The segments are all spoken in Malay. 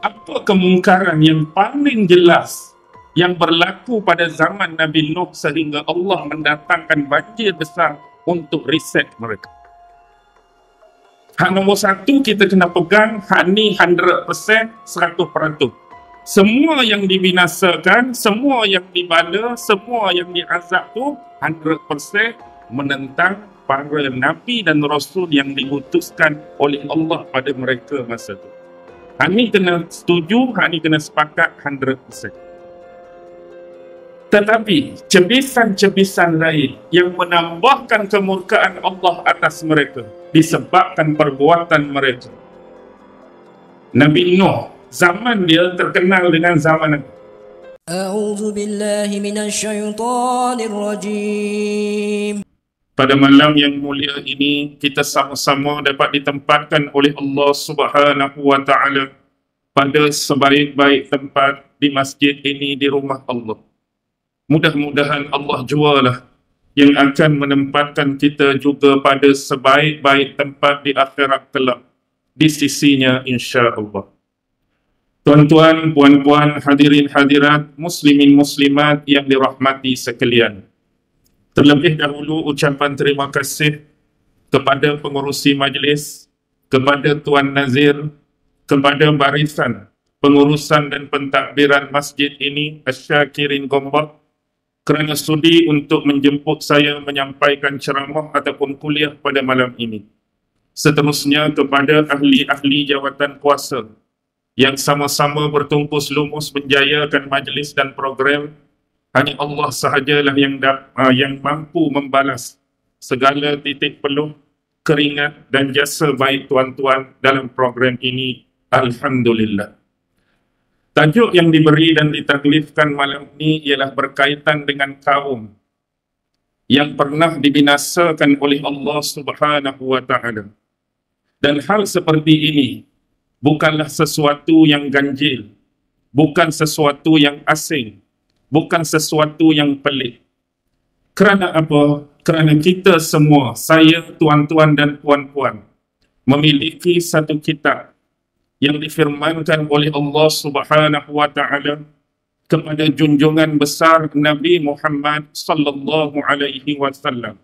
Apa kemungkaran yang paling jelas yang berlaku pada zaman Nabi Nuh sehingga Allah mendatangkan banjir besar untuk reset mereka? Hak nombor satu kita kena pegang, hak ni 100%, 100%. Semua yang dibinasakan, semua yang dibala, semua yang diazab tu 100% menentang para Nabi dan Rasul yang diutuskan oleh Allah pada mereka masa tu. Hak ni kena setuju, hak ni kena sepakat 100%. Tetapi cebisan-cebisan lain yang menambahkan kemurkaan Allah atas mereka disebabkan perbuatan mereka. Nabi Nuh, zaman dia terkenal dengan zaman A'udzu billahi minasyaitonir rajim. Pada malam yang mulia ini, kita sama-sama dapat ditempatkan oleh Allah Subhanahu wa Ta'ala pada sebaik-baik tempat di masjid ini, di rumah Allah. Mudah-mudahan Allah jualah yang akan menempatkan kita juga pada sebaik-baik tempat di akhirat kelak di sisinya, insya-Allah. Tuan-tuan, puan-puan, hadirin hadirat, muslimin muslimat yang dirahmati sekalian. Terlebih dahulu ucapan terima kasih kepada pengurusi majlis, kepada Tuan Nazir, kepada barisan pengurusan dan pentadbiran masjid ini, Asyakirin Gombak, kerana sudi untuk menjemput saya menyampaikan ceramah ataupun kuliah pada malam ini. Seterusnya kepada ahli-ahli jawatan kuasa yang sama-sama bertungkus lumus menjayakan majlis dan program. Hanya Allah sahajalah yang mampu membalas segala titik peluh, keringat dan jasa baik tuan-tuan dalam program ini. Alhamdulillah. Tajuk yang diberi dan ditaklifkan malam ini ialah berkaitan dengan kaum yang pernah dibinasakan oleh Allah Subhanahu wa Ta'ala. Dan hal seperti ini bukanlah sesuatu yang ganjil, bukan sesuatu yang asing, bukan sesuatu yang pelik. Kerana apa? Kerana kita semua, saya, tuan-tuan dan puan-puan, memiliki satu kitab yang difirmankan oleh Allah Subhanahu wa Ta'ala kepada junjungan besar Nabi Muhammad sallallahu alaihi wasallam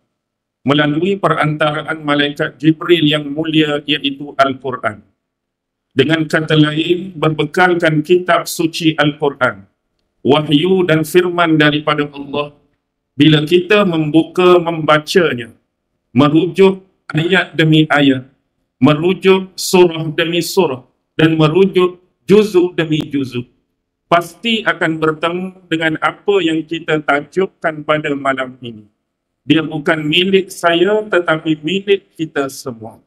melalui perantaraan malaikat Jibril yang mulia, iaitu Al-Quran. Dengan kata lain, berbekalkan kitab suci Al-Quran, wahyu dan firman daripada Allah. Bila kita membacanya, merujuk ayat demi ayat, merujuk surah demi surah, dan merujuk juzuk demi juzuk, pasti akan bertemu dengan apa yang kita tajukkan pada malam ini. Dia bukan milik saya tetapi milik kita semua.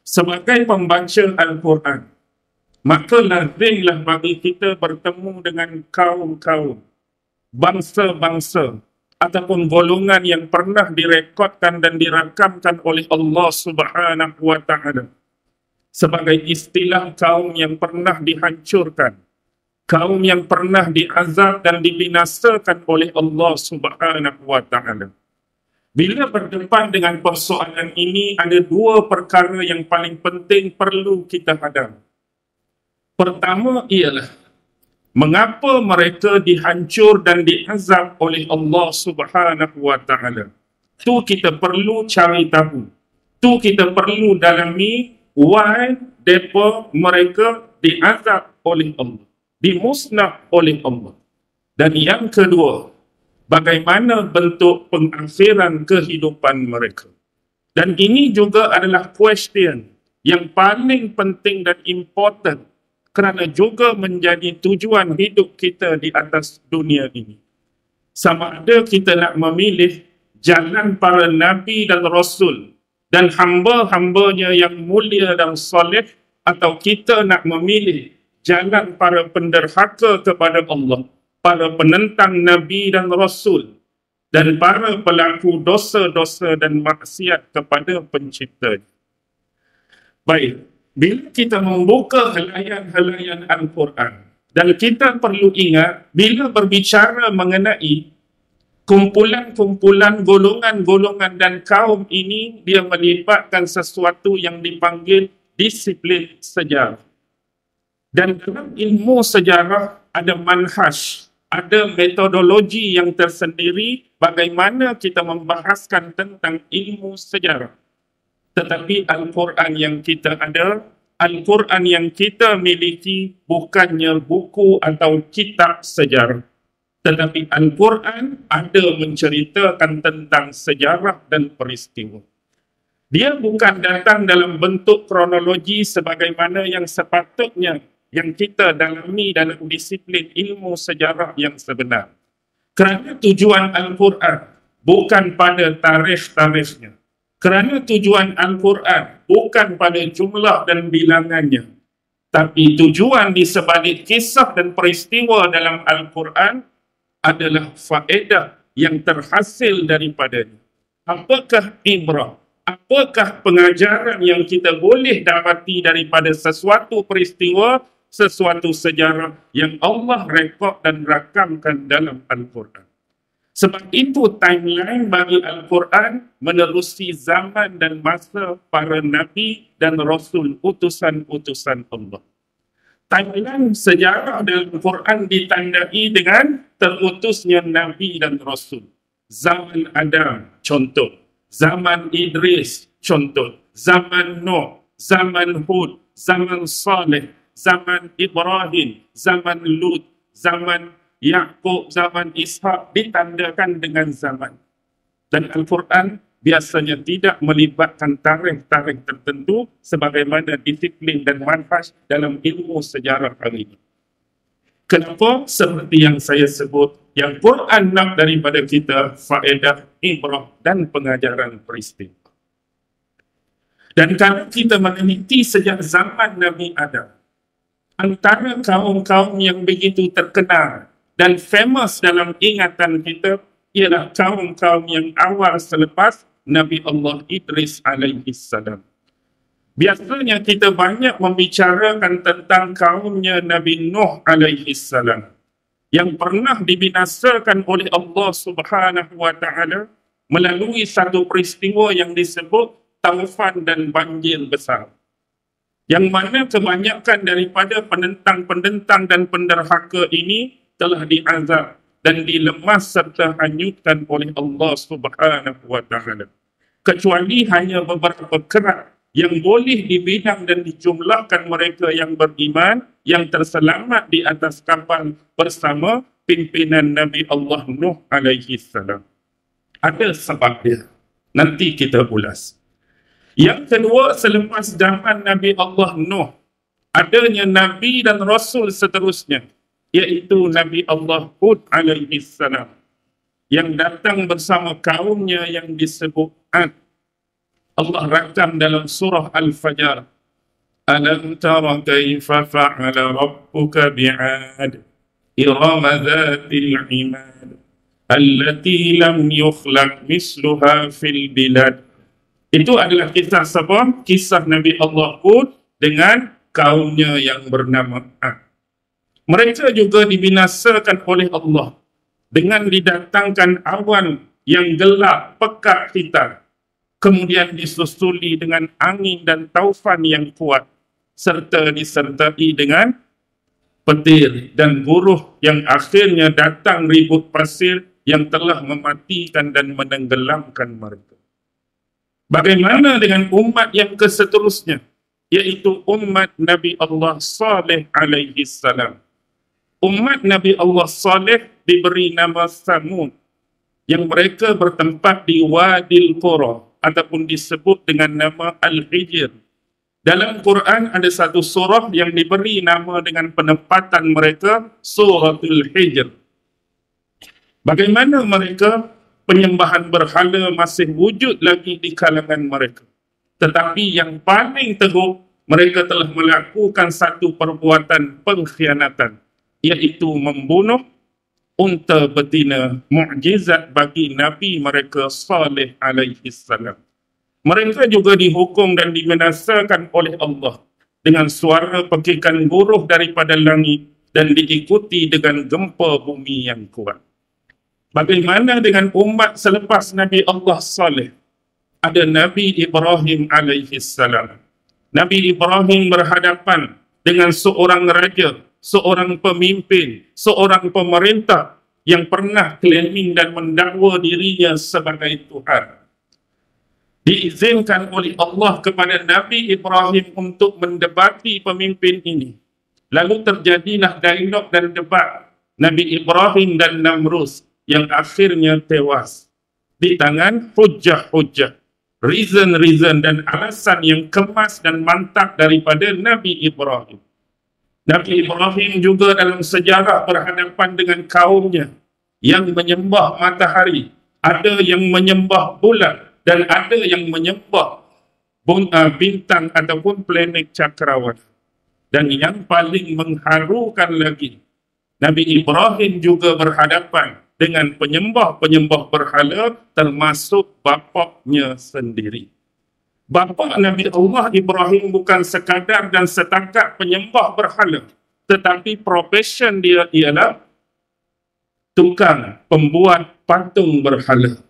Sebagai pembaca Al-Quran, maka lazimlah bagi kita bertemu dengan kaum-kaum, bangsa-bangsa ataupun golongan yang pernah direkodkan dan dirakamkan oleh Allah Subhanahu wa Ta'ala sebagai istilah kaum yang pernah dihancurkan, kaum yang pernah diazab dan dibinasakan oleh Allah Subhanahu wa Ta'ala. Bila berdepan dengan persoalan ini, ada dua perkara yang paling penting perlu kita hadam. Pertama ialah, mengapa mereka dihancur dan diazab oleh Allah Subhanahu wa Ta'ala? Tu kita perlu cari tahu. Tu kita perlu dalami. Why mereka diazab oleh Allah, dimusnah oleh Allah. Dan yang kedua, bagaimana bentuk pengakhiran kehidupan mereka. Dan ini juga adalah question yang paling penting dan important, kerana juga menjadi tujuan hidup kita di atas dunia ini. Sama ada kita nak memilih jalan para Nabi dan Rasul dan hamba-hambanya yang mulia dan soleh, atau kita nak memilih jalan para penderhaka kepada Allah, para penentang Nabi dan Rasul, dan para pelaku dosa-dosa dan maksiat kepada pencipta. Baik, bila kita membuka helaian-helaian Al-Quran, dan kita perlu ingat, bila berbicara mengenai kumpulan-kumpulan, golongan-golongan dan kaum ini, dia melibatkan sesuatu yang dipanggil disiplin sejarah. Dan dalam ilmu sejarah ada manhaj, ada metodologi yang tersendiri bagaimana kita membahaskan tentang ilmu sejarah. Tetapi Al-Quran yang kita ada, Al-Quran yang kita miliki bukannya buku atau kitab sejarah. Tetapi Al-Quran ada menceritakan tentang sejarah dan peristiwa. Dia bukan datang dalam bentuk kronologi sebagaimana yang sepatutnya yang kita dalami dalam disiplin ilmu sejarah yang sebenar. Kerana tujuan Al-Quran bukan pada tarikh-tarikhnya. Kerana tujuan Al-Quran bukan pada jumlah dan bilangannya. Tapi tujuan di sebalik kisah dan peristiwa dalam Al-Quran adalah faedah yang terhasil daripadanya. Apakah ibrah? Apakah pengajaran yang kita boleh dapati daripada sesuatu peristiwa, sesuatu sejarah yang Allah rekod dan rakamkan dalam Al-Quran? Sebab itu timeline bagi Al-Quran menerusi zaman dan masa para nabi dan rasul utusan-utusan Allah. Timeline sejarah dalam Quran ditandai dengan terutusnya nabi dan rasul. Zaman Adam, contoh. Zaman Idris, contoh. Zaman Nuh, zaman Hud, zaman Saleh, zaman Ibrahim, zaman Lut, zaman Yaqub, zaman Ishaq ditandakan dengan zaman. Dan Al-Quran biasanya tidak melibatkan tarikh-tarikh tertentu sebagaimana disiplin dan manhaj dalam ilmu sejarah hari ini. Kenapa? Seperti yang saya sebut, yang Quran nak daripada kita faedah, ibrah dan pengajaran peristiwa. Dan kalau kita meneliti sejak zaman Nabi Adam, antara kaum-kaum yang begitu terkenal dan famous dalam ingatan kita ialah kaum-kaum yang awal selepas Nabi Allah Idris alaihi salam. Biasanya kita banyak membicarakan tentang kaumnya Nabi Nuh alaihi salam yang pernah dibinasakan oleh Allah Subhanahu wa taala melalui satu peristiwa yang disebut taufan dan banjir besar. Yang mana kebanyakan daripada penentang-penentang dan penderhaka ini telah diazab dan dilemas serta hanyutkan oleh Allah Subhanahu wa taala. Kecuali hanya beberapa kerat yang boleh dibilang dan dijumlahkan mereka yang beriman, yang terselamat di atas kapal bersama pimpinan Nabi Allah Nuh alaihi salam. Ada sebab dia. Nanti kita ulas. Yang kedua, selepas zaman Nabi Allah Nuh, adanya Nabi dan Rasul seterusnya, iaitu Nabi Allah Hud alaihi salam, yang datang bersama kaumnya yang disebut Ad. Allah rakam dalam surah Al-Fajr. Alam tara kaifa fa'ala rabbuka bi'ad irama dhatil imad allati lam yukhlaq misluha fil bilad. Itu adalah kisah siapa? Kisah Nabi Allah Hud dengan kaumnya yang bernama Ad. Mereka juga dibinasakan oleh Allah dengan didatangkan awan yang gelap, pekat hitam. Kemudian disusuli dengan angin dan taufan yang kuat, serta disertai dengan petir dan guruh yang akhirnya datang ribut pasir yang telah mematikan dan menenggelamkan mereka. Bagaimana dengan umat yang keseterusnya, yaitu umat Nabi Allah Saleh alaihi salam. Umat Nabi Allah Saleh diberi nama Samud, yang mereka bertempat di Wadil Qura ataupun disebut dengan nama Al-Hijr. Dalam Quran ada satu surah yang diberi nama dengan penempatan mereka, Suratul Hijr. Bagaimana mereka? Penyembahan berhala masih wujud lagi di kalangan mereka. Tetapi yang paling teruk, mereka telah melakukan satu perbuatan pengkhianatan, iaitu membunuh unta betina, mukjizat bagi Nabi mereka Saleh alaihi salam. Mereka juga dihukum dan dibinasakan oleh Allah dengan suara pekikan guruh daripada langit dan diikuti dengan gempa bumi yang kuat. Bagaimana dengan umat selepas Nabi Allah Saleh? Ada Nabi Ibrahim alaihi salam. Nabi Ibrahim berhadapan dengan seorang raja, seorang pemimpin, seorang pemerintah yang pernah claiming dan mendakwa dirinya sebagai Tuhan. Diizinkan oleh Allah kepada Nabi Ibrahim untuk mendebati pemimpin ini. Lalu terjadilah dialog dan debat Nabi Ibrahim dan Namrus yang akhirnya tewas di tangan hujah-hujah, reason dan alasan yang kemas dan mantap daripada Nabi Ibrahim. Nabi Ibrahim juga dalam sejarah berhadapan dengan kaumnya yang menyembah matahari, ada yang menyembah bulan, dan ada yang menyembah bintang ataupun planet cakrawala. Dan yang paling mengharukan lagi, Nabi Ibrahim juga berhadapan dengan penyembah-penyembah berhala termasuk bapaknya sendiri. Bapa Nabi Allah Ibrahim bukan sekadar dan setakat penyembah berhala, tetapi profession dia ialah tukang pembuat patung berhala,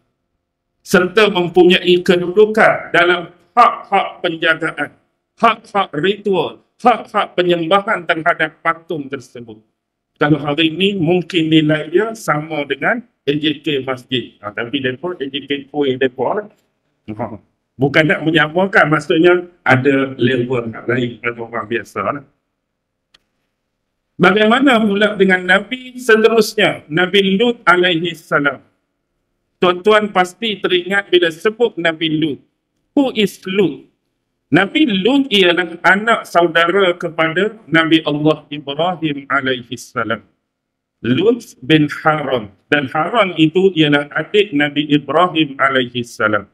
serta mempunyai kedudukan dalam hak-hak penjagaan, hak-hak ritual, hak-hak penyembahan terhadap patung tersebut. Kalau hari ini mungkin nilai dia sama dengan AJK Masjid. Tapi mereka AJK Kuih mereka bukan nak menyamakan, maksudnya ada level lain pada orang biasa. Bagaimana pula dengan Nabi seterusnya, Nabi Lut alaihi salam? Tuan-tuan pasti teringat bila sebut Nabi Lut. Who is Lut? Nabi Lut ialah anak saudara kepada Nabi Allah Ibrahim alaihi salam. Lut bin Haran, dan Haran itu ialah adik Nabi Ibrahim alaihi salam.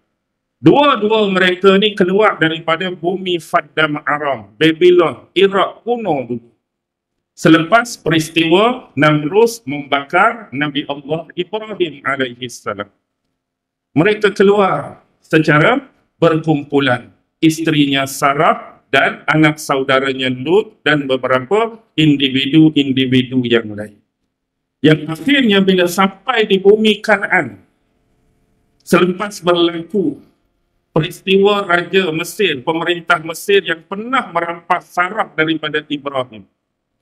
Dua-dua mereka ni keluar daripada bumi Faddam Aram, Babylon, Iraq kuno dulu. Selepas peristiwa Namrus membakar Nabi Allah Ibrahim alaihi salam. Mereka keluar secara berkumpulan. Isterinya Sarah dan anak saudaranya Lut dan beberapa individu-individu yang lain. Yang akhirnya bila sampai di bumi Kanaan, selepas berlaku peristiwa Raja Mesir, pemerintah Mesir yang pernah merampas Sarah daripada Ibrahim,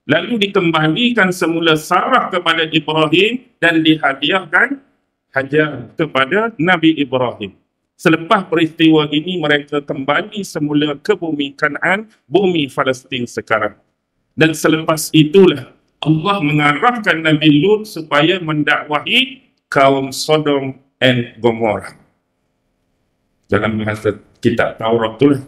lalu dikembalikan semula Sarah kepada Ibrahim dan dihadiahkan Hajar kepada Nabi Ibrahim. Selepas peristiwa ini, mereka kembali semula ke bumi Kanaan, bumi Palestin sekarang. Dan selepas itulah Allah mengarahkan Nabi Lut supaya mendakwahi kaum Sodom and Gomorrah. Dalam bahasa kitab Taurat itulah.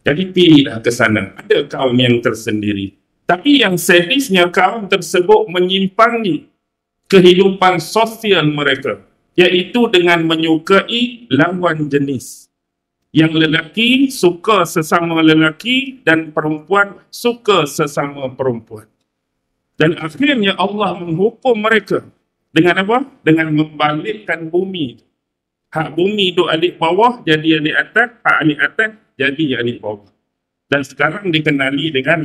Jadi pilihlah ke sana. Ada kaum yang tersendiri. Tapi yang sadisnya, kaum tersebut menyimpangi kehidupan sosial mereka, iaitu dengan menyukai lawan jenis. Yang lelaki suka sesama lelaki dan perempuan suka sesama perempuan. Dan akhirnya Allah menghukum mereka dengan apa? Dengan membalikkan bumi. Hak bumi duk alik bawah jadi alik atas, hak alik atas jadi alik bawah. Dan sekarang dikenali dengan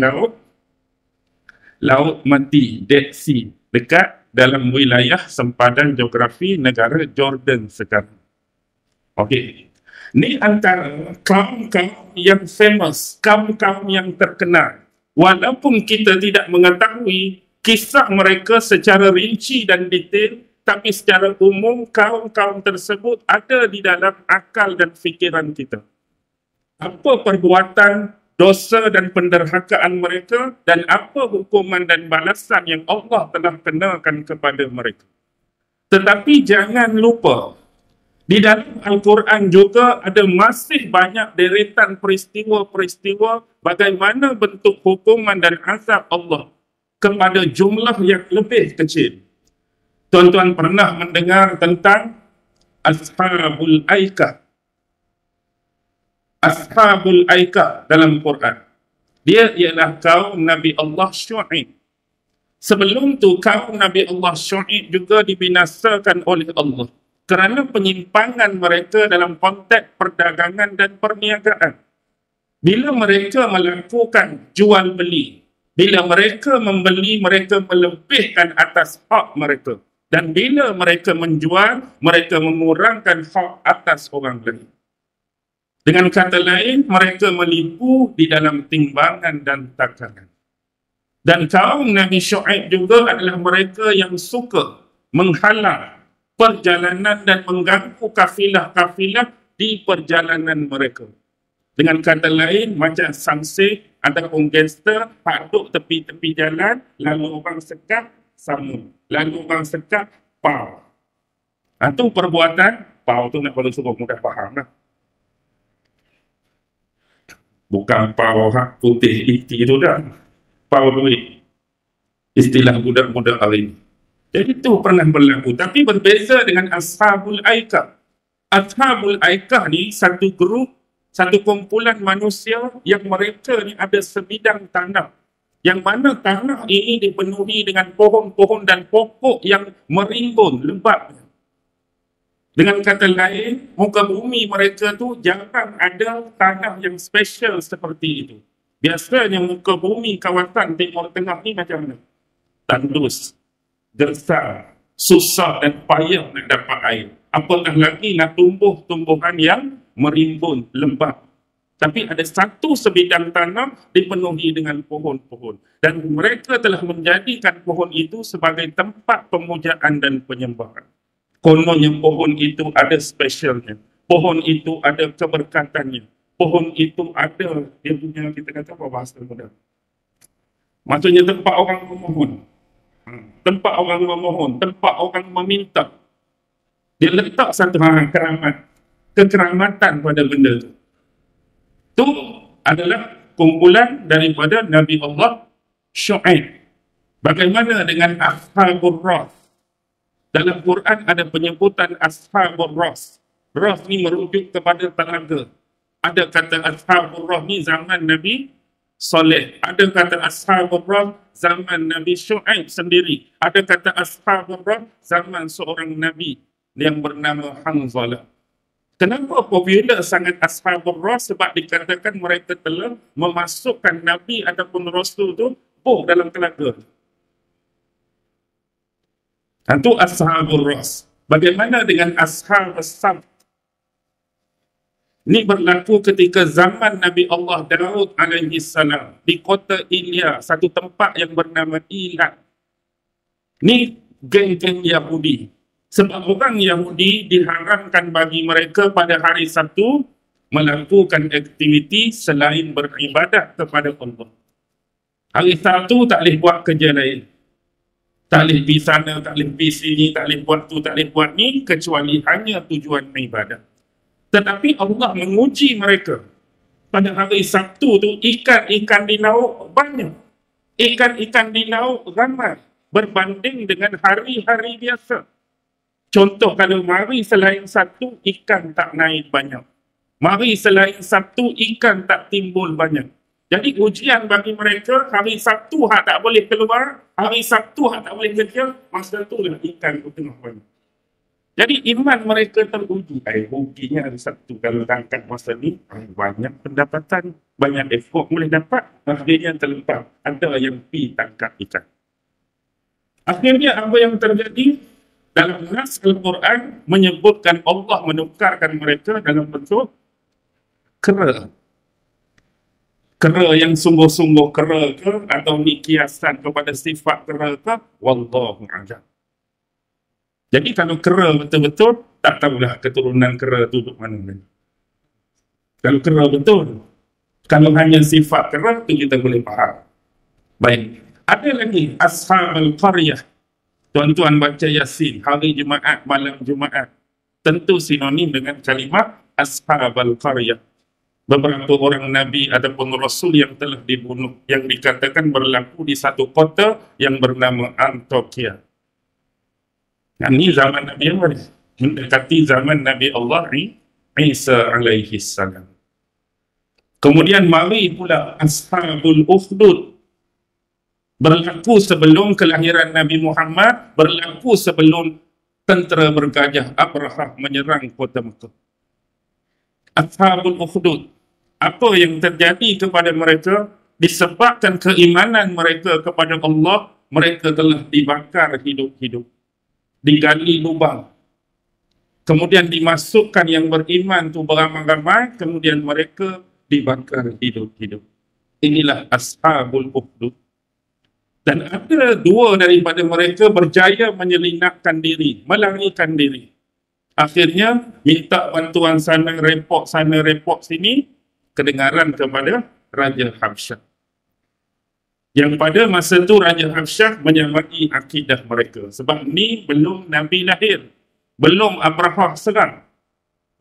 Laut Mati, Dead Sea, dekat dalam wilayah sempadan geografi negara Jordan sekarang. Okey. Ini antara kaum-kaum yang famous, kaum-kaum yang terkenal. Walaupun kita tidak mengetahui kisah mereka secara rinci dan detail, tapi secara umum kaum-kaum tersebut ada di dalam akal dan fikiran kita. Apa perbuatan, dosa dan penderhakaan mereka, dan apa hukuman dan balasan yang Allah telah kenakan kepada mereka. Tetapi jangan lupa, di dalam Al-Quran juga ada masih banyak deretan peristiwa-peristiwa bagaimana bentuk hukuman dan azab Allah kepada jumlah yang lebih kecil. Tuan-tuan pernah mendengar tentang Ashabul Aikah. Ashabul Aikah dalam Quran. Dia ialah kaum Nabi Allah Syu'ib. Sebelum tu kaum Nabi Allah Syu'ib juga dibinasakan oleh Allah kerana penyimpangan mereka dalam konteks perdagangan dan perniagaan. Bila mereka melakukan jual beli, bila mereka membeli, mereka melebihkan atas hak mereka. Dan bila mereka menjual, mereka mengurangkan hak atas orang lain. Dengan kata lain, mereka menipu di dalam timbangan dan takaran. Dan kaum Nabi Syuaib juga adalah mereka yang suka menghalang perjalanan dan mengganggu kafilah-kafilah di perjalanan mereka. Dengan kata lain, macam sangsir ataupun gangster paduk tepi-tepi jalan, lalu orang sekat, sama. Lalu orang sekat, pau. Itu perbuatan, pau tu nak perlu suruh mudah faham lah. Bukan pau hak putih iti tu dah. Pau duit. Istilah budak-budak hari ini. Jadi itu pernah berlaku. Tapi berbeza dengan Ashabul Aikah. Ashabul Aikah ni satu grup, satu kumpulan manusia yang mereka ni ada sebidang tanah. Yang mana tanah ini dipenuhi dengan pohon-pohon dan pokok yang merimbun, lebat. Dengan kata lain, muka bumi mereka tu jarang ada tanah yang special seperti itu. Biasanya muka bumi kawasan Timur Tengah ni macam mana? Tandus, gersang, susah dan payah nak dapat air. Apatah lagi nak tumbuh tumbuhan yang merimbun, lembap. Tapi ada satu sebidang tanah dipenuhi dengan pohon-pohon. Dan mereka telah menjadikan pohon itu sebagai tempat pemujaan dan penyembahan. Kononnya pohon itu ada spesialnya. Pohon itu ada keberkatannya. Pohon itu ada, dia punya, kita kata apa bahasa mudah. Maksudnya tempat orang memohon. Tempat orang memohon, tempat orang meminta. Dia letak satu keramat, kekeramatan pada benda itu. Itu adalah kumpulan daripada Nabi Allah Syuaib. Bagaimana dengan Ashabul Ras? Dalam Quran ada penyebutan Ashabul Ras. Ras ni merujuk kepada telaga. Ada kata Ashabul Ras ni zaman Nabi Saleh. Ada kata Ashabul Ras zaman Nabi Syuaib sendiri. Ada kata Ashabul Ras zaman seorang Nabi yang bernama Hanzalah. Kenapa popular sangat Ashabul Ras? Sebab dikatakan mereka telah memasukkan Nabi ataupun Rasul tu dalam telaga. Itu Ashabul Ras. Bagaimana dengan Ashab As-Sabt? Ini berlaku ketika zaman Nabi Allah Daud alaihi salam di kota Ilya, satu tempat yang bernama Ilat. Ini geng-geng Yahudi. Sebab orang Yahudi diharamkan bagi mereka pada hari Sabtu melakukan aktiviti selain beribadat kepada Allah. Hari Sabtu tak boleh buat kerja lain. Tak boleh pergi sana, tak boleh pergi sini, tak boleh buat tu, tak boleh buat ni, kecuali hanya tujuan ibadat. Tetapi Allah menguji mereka. Pada hari Sabtu tu, ikan-ikan di laut banyak. Ikan-ikan di laut ramai berbanding dengan hari-hari biasa. Contoh, kalau mari selain Sabtu, ikan tak naik banyak. Mari selain Sabtu, ikan tak timbul banyak. Jadi ujian bagi mereka, hari Sabtu hak tak boleh keluar, hari Sabtu hak tak boleh kerja, masa tu lah ikan tu tengah banyak. Jadi iman mereka teruji. Ruginya hari Sabtu kalau tangkap masa ni, banyak pendapatan, banyak effort boleh dapat, akhirnya terlepas. Ada yang pergi tangkap ikan. Akhirnya apa yang terjadi? Dalam nas Al-Quran menyebutkan Allah menukarkan mereka dalam bentuk kera. Kera yang sungguh-sungguh kera ke, atau ni kiasan kepada sifat kera ke, wallahu a'lam. Jadi kalau kera betul-betul, tak tahulah keturunan kera tu duduk mana. Kalau kera betul, kalau hanya sifat kera tu kita boleh faham. Baik, ada lagi Ashabul Qaryah. Tuan-tuan baca Yasin hari Jumaat, malam Jumaat. Tentu sinonim dengan kalimat Ashabul Qaryah. Beberapa orang Nabi ataupun Rasul yang telah dibunuh, yang dikatakan berlaku di satu kota yang bernama Antioquia. Ini zaman Nabi Allah, mendekati zaman Nabi Allah Isa alaihi salam. Kemudian mari pula Ashabul Ukhdud. Berlaku sebelum kelahiran Nabi Muhammad, berlaku sebelum tentera bergajah Abrahah menyerang kota Mekah. Ashabul Ukhdud. Apa yang terjadi kepada mereka? Disebabkan keimanan mereka kepada Allah, mereka telah dibakar hidup-hidup. Digali lubang. Kemudian dimasukkan yang beriman tu beramai-ramai, kemudian mereka dibakar hidup-hidup. Inilah Ashabul Ukhdud. Dan ada dua daripada mereka berjaya menyelinapkan diri, melarikan diri. Akhirnya minta bantuan sana, report sini, kedengaran kepada Raja Habsyah. Yang pada masa itu Raja Habsyah menyamai akidah mereka. Sebab ni belum Nabi lahir. Belum Abrahah serang.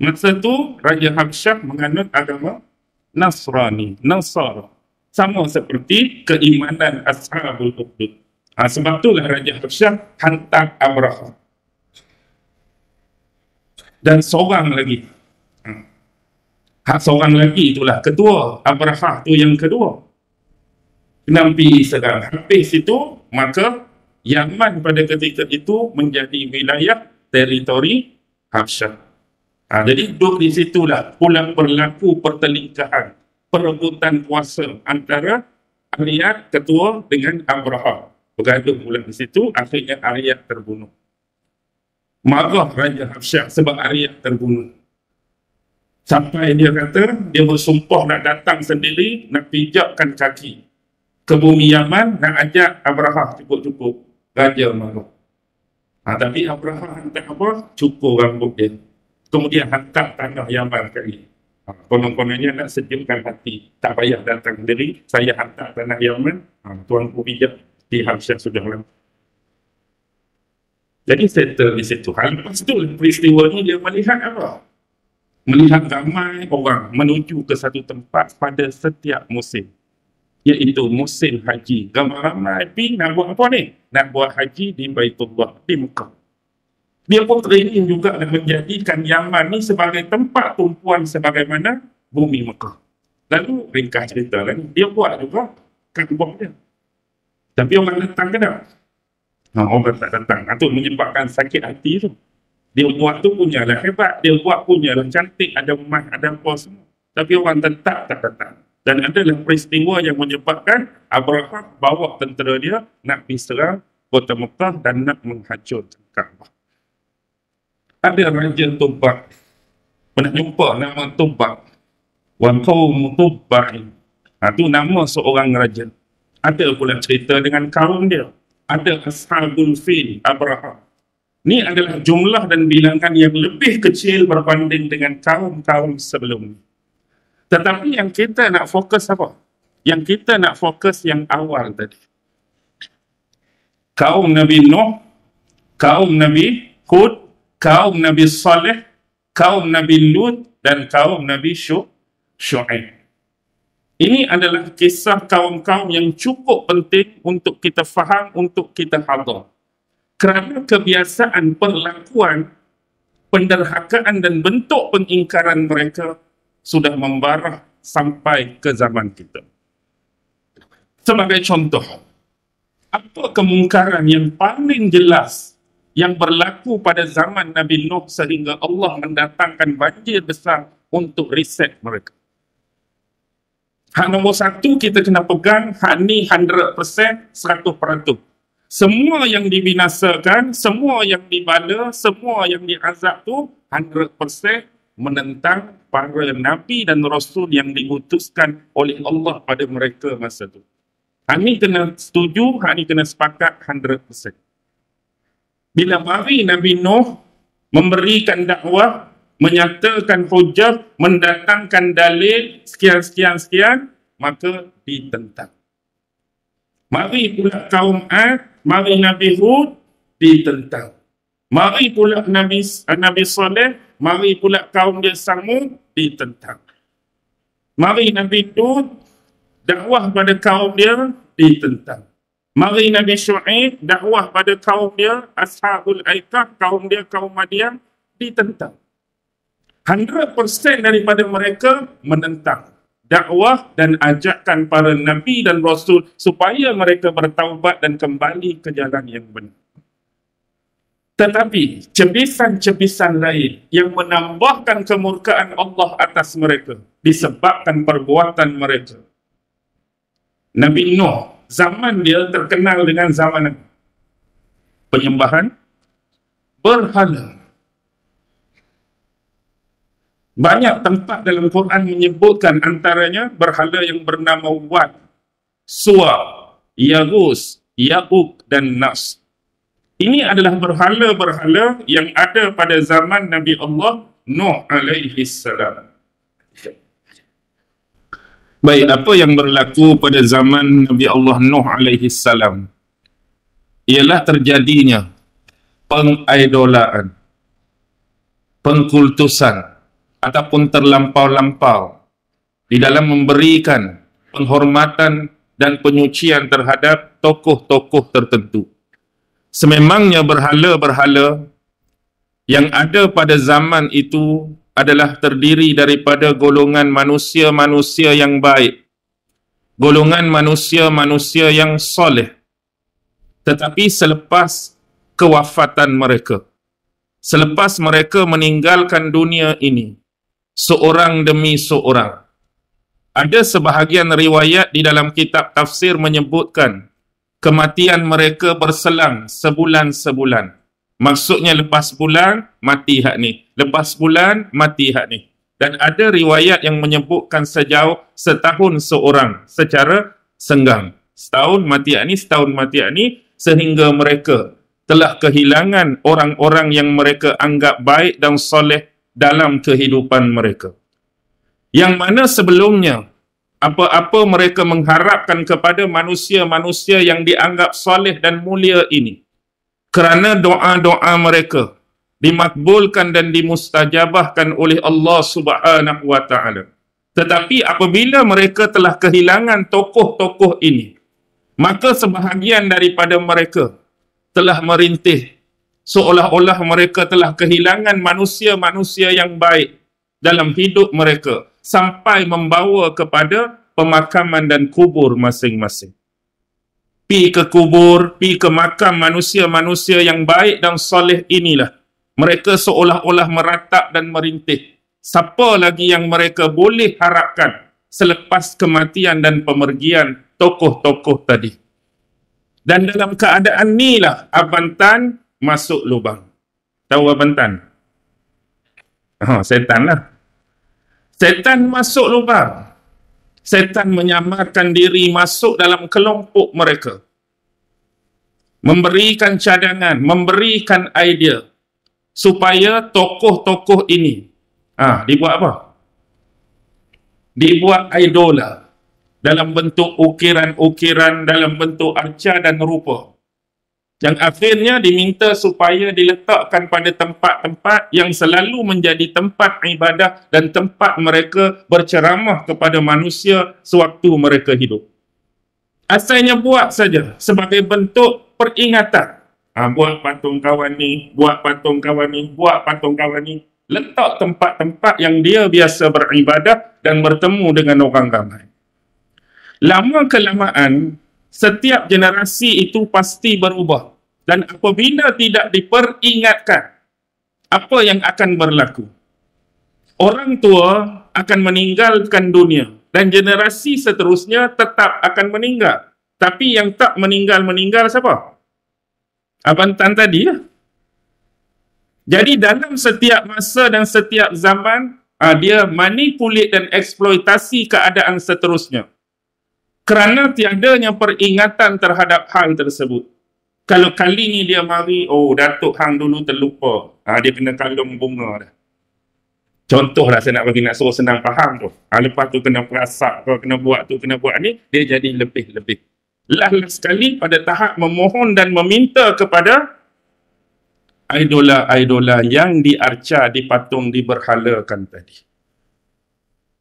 Masa itu Raja Habsyah menganut agama Nasrani, Nasara. Sama seperti keimanan Ashabul Ukhdud. Sebab itulah Raja Habsyah hantar Abrahah. Dan seorang lagi. Seorang lagi itulah ketua. Abrahah tu yang kedua. Nabi serang. Habis itu, maka Yaman pada ketika itu menjadi wilayah teritori Habsyah. Jadi duduk di situlah pula berlaku pertelingkahan, perebutan kuasa antara Ariyat ketua dengan Abrahah. Bergaduh pula di situ, akhirnya Ariyat terbunuh. Marah Raja Habsyah sebab Ariyat terbunuh. Sampai dia kata, dia bersumpah nak datang sendiri, nak pijakkan kaki ke bumi Yaman, nak ajak Abrahah cukup-cukup. Raja marah. Tapi Abrahah hantar apa? Cukur rambut dia. Kemudian hantar tanah Yaman sekali. Konon-kononnya nak sejukkan hati. Tak payah datang sendiri, saya hantar tanah Yaman. Tuanku bijak di Habsyah sudah lama. Jadi settle di situ. Lepas tu peristiwa ni dia melihat apa? Melihat ramai orang menuju ke satu tempat pada setiap musim. Iaitu musim haji. Ramai-ramai pergi nak buat apa ni? Nak buat haji di Baitullah, di Mekah. Dia pun training juga nak menjadikan Yaman ni sebagai tempat tumpuan sebagaimana bumi Mekah. Lalu ringkas cerita lagi, dia buat juga Kaabah dia. Tapi orang datang ke tak? Orang tak datang. Itu menyebabkan sakit hati tu. Dia buat tu punyalah hebat, dia buat punyalah cantik, ada emas, ada apa semua. Tapi orang tetap tak datang. Dan adalah peristiwa yang menyebabkan Abrahah bawa tentera dia nak pergi serang kota Mekah dan nak menghancurkan Kaabah. Ada Raja Tubak. Pernah jumpa nama Tubak. Wa qaum Tubba'in. Itu nama seorang raja. Ada pula cerita dengan kaum dia. Ada Ashabul Fil, Abrahah. Ini adalah jumlah dan bilangan yang lebih kecil berbanding dengan kaum-kaum sebelum ini. Tetapi yang kita nak fokus apa? Yang kita nak fokus yang awal tadi. Kaum Nabi Nuh, kaum Nabi Hud, kaum Nabi Saleh, kaum Nabi Lut, dan kaum Nabi Syu'aib. Ini adalah kisah kaum-kaum yang cukup penting untuk kita faham, untuk kita hadar. Kerana kebiasaan perlakuan, penderhakaan dan bentuk pengingkaran mereka sudah membara sampai ke zaman kita. Sebagai contoh, apa kemungkaran yang paling jelas yang berlaku pada zaman Nabi Nuh sehingga Allah mendatangkan banjir besar untuk reset mereka? Hak nombor satu kita kena pegang, hak ni 100%, 100%. Semua yang dibinasakan, semua yang dibala, semua yang diazab tu 100% menentang para Nabi dan Rasul yang diutuskan oleh Allah pada mereka masa itu. Hak ni kena setuju, hak ni kena sepakat 100%. Bila mari Nabi Nuh memberikan dakwah, menyatakan hujah, mendatangkan dalil, sekian, maka ditentang. Mari pula kaum Ad, mari Nabi Hud, ditentang. Mari pula Nabi Saleh, mari pula kaum dia Samud, ditentang. Mari Nabi Lut, dakwah pada kaum dia, ditentang. Mari Nabi Syu'aib, dakwah pada kaum dia, Ashabul Aikah, kaum dia, kaum Madian, ditentang. 100% daripada mereka menentang dakwah dan ajakan para Nabi dan Rasul supaya mereka bertaubat dan kembali ke jalan yang benar. Tetapi cebisan-cebisan lain yang menambahkan kemurkaan Allah atas mereka disebabkan perbuatan mereka. Nabi Nuh, zaman dia terkenal dengan zaman penyembahan berhala. Banyak tempat dalam Quran menyebutkan, antaranya berhala yang bernama Wat, Suwa, Yaghus, Ya'uq dan Nas. Ini adalah berhala-berhala yang ada pada zaman Nabi Allah Nuh alaihi salam. Baik, apa yang berlaku pada zaman Nabi Allah Nuh alaihi salam? Ialah terjadinya pengaidolaan, pengkultusan, ataupun terlampau-lampau di dalam memberikan penghormatan dan penyucian terhadap tokoh-tokoh tertentu. Sememangnya berhala-berhala yang ada pada zaman itu adalah terdiri daripada golongan manusia-manusia yang baik, golongan manusia-manusia yang soleh. Tetapi selepas kewafatan mereka, selepas mereka meninggalkan dunia ini, seorang demi seorang, ada sebahagian riwayat di dalam kitab tafsir menyebutkan kematian mereka berselang sebulan-sebulan. Maksudnya lepas bulan, mati hak ni. Lepas bulan, mati hak ni. Dan ada riwayat yang menyebutkan sejauh setahun seorang secara senggang. Setahun mati hak ni, setahun mati hak ni, sehingga mereka telah kehilangan orang-orang yang mereka anggap baik dan soleh dalam kehidupan mereka. Yang mana sebelumnya, apa-apa mereka mengharapkan kepada manusia-manusia yang dianggap soleh dan mulia ini, kerana doa-doa mereka dimakbulkan dan dimustajabahkan oleh Allah Subhanahu wa Ta'ala. Tetapi apabila mereka telah kehilangan tokoh-tokoh ini, maka sebahagian daripada mereka telah merintih seolah-olah mereka telah kehilangan manusia-manusia yang baik dalam hidup mereka, sampai membawa kepada pemakaman dan kubur masing-masing. Pi ke kubur, pi ke makam manusia-manusia yang baik dan soleh inilah, mereka seolah-olah meratap dan merintih. Siapa lagi yang mereka boleh harapkan selepas kematian dan pemergian tokoh-tokoh tadi? Dan dalam keadaan inilah Abang Tan masuk lubang. Tahu Abang Tan? Setan lah. Setan masuk lubang. Setan menyamarkan diri masuk dalam kelompok mereka. Memberikan cadangan, memberikan idea supaya tokoh-tokoh ini dibuat apa? Dibuat idola dalam bentuk ukiran-ukiran, dalam bentuk arca dan rupa. Yang akhirnya diminta supaya diletakkan pada tempat-tempat yang selalu menjadi tempat ibadah dan tempat mereka berceramah kepada manusia sewaktu mereka hidup. Asalnya buat saja sebagai bentuk peringatan. Buat patung kawan ni, buat patung kawan ni, buat patung kawan ni. Letak tempat-tempat yang dia biasa beribadah dan bertemu dengan orang ramai. Lama-kelamaan, setiap generasi itu pasti berubah. Dan apabila tidak diperingatkan, apa yang akan berlaku? Orang tua akan meninggalkan dunia dan generasi seterusnya tetap akan meninggal. Tapi yang tak meninggal siapa? Abang Tan tadi ya. Jadi dalam setiap masa dan setiap zaman, dia manipulit dan eksploitasi keadaan seterusnya. Kerana tiadanya peringatan terhadap hal tersebut. Kalau kali ni dia mari, Datuk Hang dulu terlupa. Dia kena kalung bunga dah. Contohlah saya nak bagi nak suruh senang faham tu. Lepas tu kena perasak, kena buat tu, kena buat ni, dia jadi lebih-lebih. Last sekali pada tahap memohon dan meminta kepada idola-idola yang diarca, dipatung, diberhalakan tadi.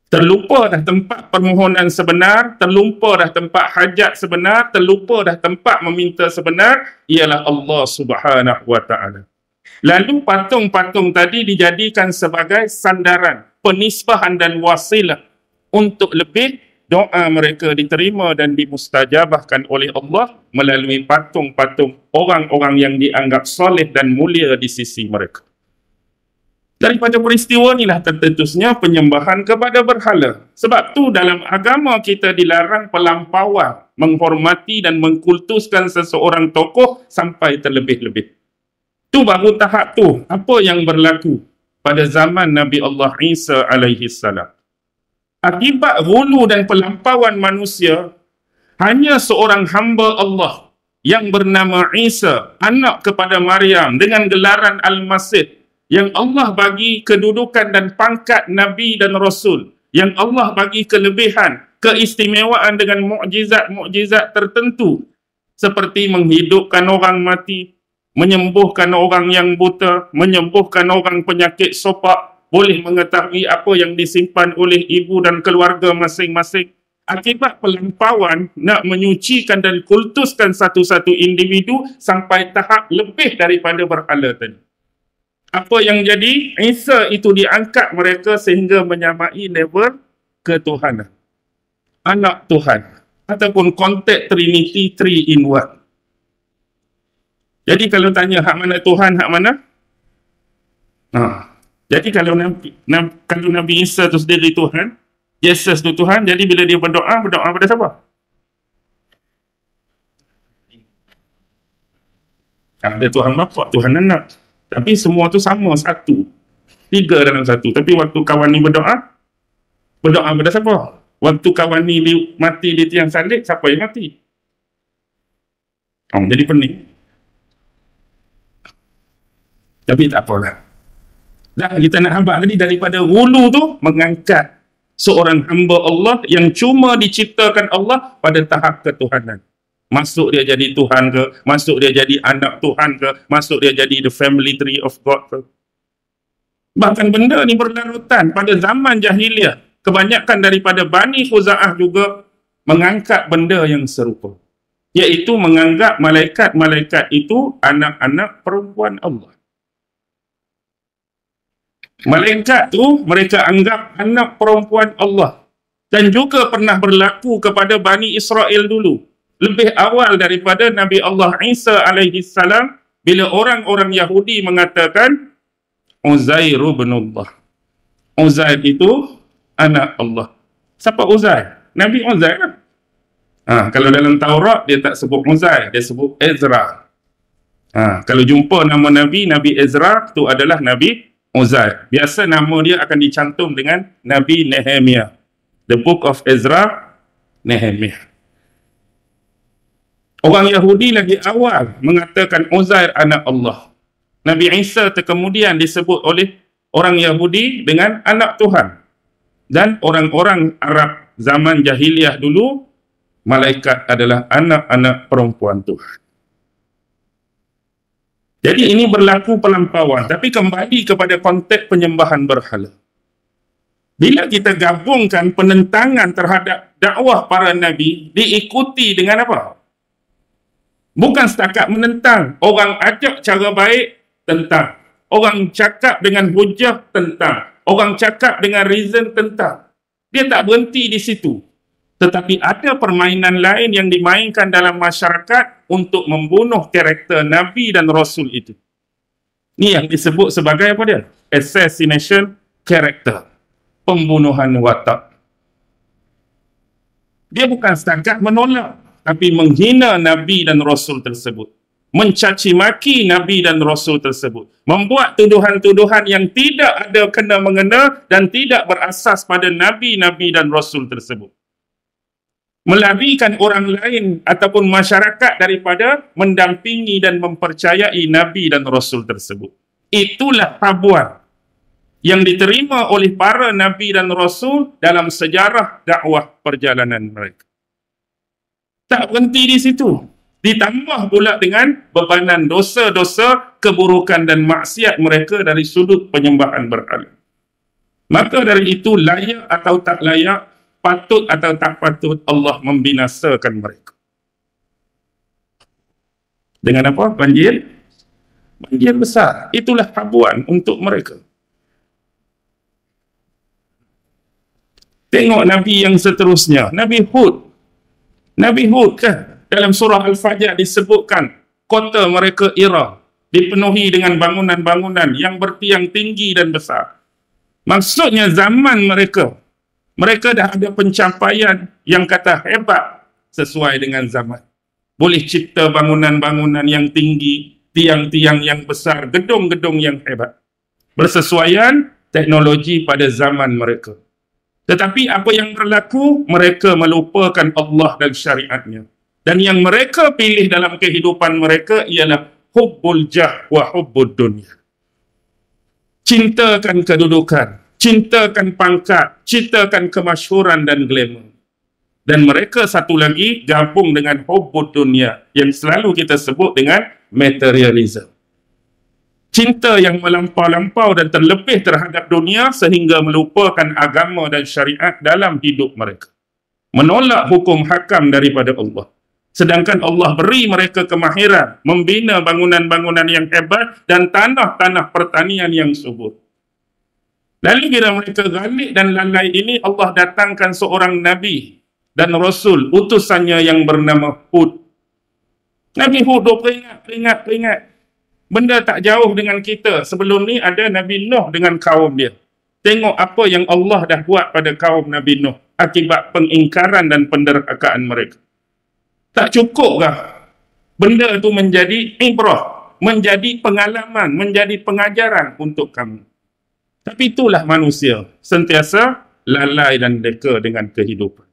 Terlupa dah tempat permohonan sebenar, terlupa dah tempat hajat sebenar, terlupa dah tempat meminta sebenar, ialah Allah Subhanahu wa Ta'ala. Lalu patung-patung tadi dijadikan sebagai sandaran, penisbahan dan wasilah untuk lebih doa mereka diterima dan dimustajabahkan oleh Allah melalui patung-patung orang-orang yang dianggap soleh dan mulia di sisi mereka. Daripada peristiwa inilah tercetusnya penyembahan kepada berhala. Sebab tu dalam agama kita dilarang pelampauan, menghormati dan mengkultuskan seseorang tokoh sampai terlebih-lebih. Tu baru tahap tu. Apa yang berlaku pada zaman Nabi Allah Isa alaihi salam. Akibat ghulu dan pelampauan manusia, hanya seorang hamba Allah yang bernama Isa, anak kepada Maryam, dengan gelaran Al-Masih, yang Allah bagi kedudukan dan pangkat Nabi dan Rasul, yang Allah bagi kelebihan, keistimewaan dengan mukjizat-mukjizat tertentu, seperti menghidupkan orang mati, menyembuhkan orang yang buta, menyembuhkan orang penyakit sopak, boleh mengetahui apa yang disimpan oleh ibu dan keluarga masing-masing. Akibat pelampauan nak menyucikan dan kultuskan satu-satu individu sampai tahap lebih daripada berhala tadi. Apa yang jadi? Isa itu diangkat mereka sehingga menyamai level ketuhanan. Anak Tuhan. Ataupun konteks Trinity 3 in 1. Jadi kalau tanya hak mana Tuhan, hak mana? Jadi kalau Nabi Isa itu sendiri Tuhan, Yesus itu Tuhan, jadi bila dia berdoa pada siapa? Ada Tuhan Bapa, Tuhan Anak. Tapi semua tu sama, satu. Tiga dalam satu. Tapi waktu kawan ni berdoa pada siapa? Waktu kawan ni mati di tiang salib, siapa yang mati? Jadi pening. Tapi tak apalah. Dan kita nak habaq tadi daripada hulu tu, mengangkat seorang hamba Allah yang cuma diciptakan Allah pada tahap ketuhanan. Masuk dia jadi Tuhan ke, masuk dia jadi anak Tuhan ke, masuk dia jadi the family tree of God ke. Bahkan benda ni berlarutan pada zaman jahiliah. Kebanyakan daripada Bani Khuza'ah juga mengangkat benda yang serupa. Iaitu menganggap malaikat-malaikat itu anak-anak perempuan Allah. Malaikat tu mereka anggap anak perempuan Allah. Dan juga pernah berlaku kepada Bani Israel dulu. Lebih awal daripada Nabi Allah Isa alaihi salam, bila orang-orang Yahudi mengatakan Uzair bin Allah. Uzair itu anak Allah. Siapa Uzair? Nabi Uzair kan? Kalau dalam Taurat dia tak sebut Uzair, dia sebut Ezra. Kalau jumpa nama Nabi Ezra, itu adalah Nabi Uzair. Biasa nama dia akan dicantum dengan Nabi Nehemiah. The Book of Ezra, Nehemiah. Orang Yahudi lagi awal mengatakan Uzair anak Allah. Nabi Isa kemudian disebut oleh orang Yahudi dengan anak Tuhan. Dan orang-orang Arab zaman jahiliah dulu, malaikat adalah anak-anak perempuan Tuhan. Jadi ini berlaku pelampauan. Tapi kembali kepada konteks penyembahan berhala. Bila kita gabungkan penentangan terhadap dakwah para Nabi, diikuti dengan apa? Bukan setakat menentang. Orang ajak cara baik, tentang. Orang cakap dengan hujah, tentang. Orang cakap dengan reason, tentang. Dia tak berhenti di situ. Tetapi ada permainan lain yang dimainkan dalam masyarakat untuk membunuh karakter Nabi dan Rasul itu. Ini yang disebut sebagai apa dia? Assassination character. Pembunuhan watak. Dia bukan setakat menolak, tapi menghina Nabi dan Rasul tersebut. Mencaci maki Nabi dan Rasul tersebut. Membuat tuduhan-tuduhan yang tidak ada kena-mengena dan tidak berasas pada Nabi-Nabi dan Rasul tersebut. Melarikan orang lain ataupun masyarakat daripada mendampingi dan mempercayai Nabi dan Rasul tersebut. Itulah habuan yang diterima oleh para Nabi dan Rasul dalam sejarah dakwah perjalanan mereka. Tak berhenti di situ. Ditambah pula dengan bebanan dosa-dosa, keburukan dan maksiat mereka dari sudut penyembahan berhala. Maka dari itu, layak atau tak layak, patut atau tak patut, Allah membinasakan mereka. Dengan apa? Banjir? Banjir besar. Itulah habuan untuk mereka. Tengok Nabi yang seterusnya. Nabi Hud. Nabi Hud kan? Dalam surah Al-Fajr disebutkan kota mereka Ira dipenuhi dengan bangunan-bangunan yang bertiang tinggi dan besar. Maksudnya zaman mereka dah ada pencapaian yang kata hebat sesuai dengan zaman. Boleh cipta bangunan-bangunan yang tinggi, tiang-tiang yang besar, gedung-gedung yang hebat. bersesuaian teknologi pada zaman mereka. Tetapi apa yang berlaku, mereka melupakan Allah dan syariatnya. Dan yang mereka pilih dalam kehidupan mereka ialah hubbul jah wa hubbud dunya. Cintakan kedudukan, cintakan pangkat, cintakan kemasyhuran dan glamour. Dan mereka satu lagi gabung dengan hubbud dunya yang selalu kita sebut dengan materialism. Cinta yang melampau-lampau dan terlebih terhadap dunia sehingga melupakan agama dan syariat dalam hidup mereka. Menolak hukum hakam daripada Allah. Sedangkan Allah beri mereka kemahiran membina bangunan-bangunan yang hebat dan tanah-tanah pertanian yang subur. Lalu bila mereka galik dan lalai ini, Allah datangkan seorang Nabi dan Rasul, utusannya yang bernama Hud. Nabi Hud peringat. Benda tak jauh dengan kita. Sebelum ni ada Nabi Nuh dengan kaum dia. Tengok apa yang Allah dah buat pada kaum Nabi Nuh akibat pengingkaran dan penderhakaan mereka. Tak cukuppkah benda itu menjadi ibrah, menjadi pengalaman, menjadi pengajaran untuk kamu? Tapi itulah manusia, sentiasa lalai dan deka dengan kehidupan.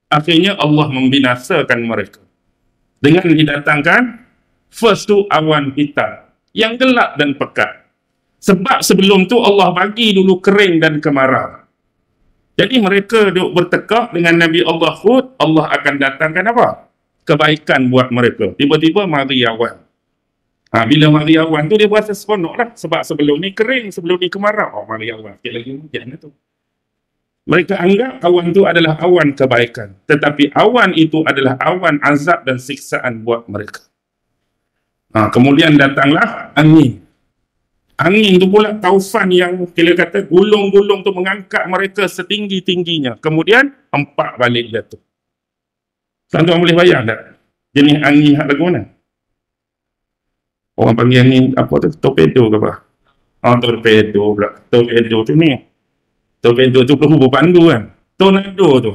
Akhirnya Allah membinasakan mereka dengan didatangkan first tu awan hitam yang gelap dan pekat. Sebab sebelum tu Allah bagi dulu kering dan kemarau. Jadi mereka duk bertekak dengan Nabi Allah Hud, Allah akan datangkan apa? Kebaikan buat mereka. Tiba-tiba mari awan. Bila mari awan tu dia berasa seronok lah. Sebab sebelum ni kering, sebelum ni kemarau. Mari awan. Sikit lagi hujan tu. Mereka anggap awan tu adalah awan kebaikan. Tetapi awan itu adalah awan azab dan siksaan buat mereka. Kemudian datanglah angin. Angin tu pula taufan yang kita kata gulung-gulung tu mengangkat mereka setinggi-tingginya. Kemudian empak balik jatuh. Tuan-tuan boleh bayang tak? Jenis angin hak lagu mana? Orang panggil angin apa tu? Torpedo ke apa? Torpedo pula. Torpedo tu ni. Torpedo tu peluru berpandu kan? Tornado tu.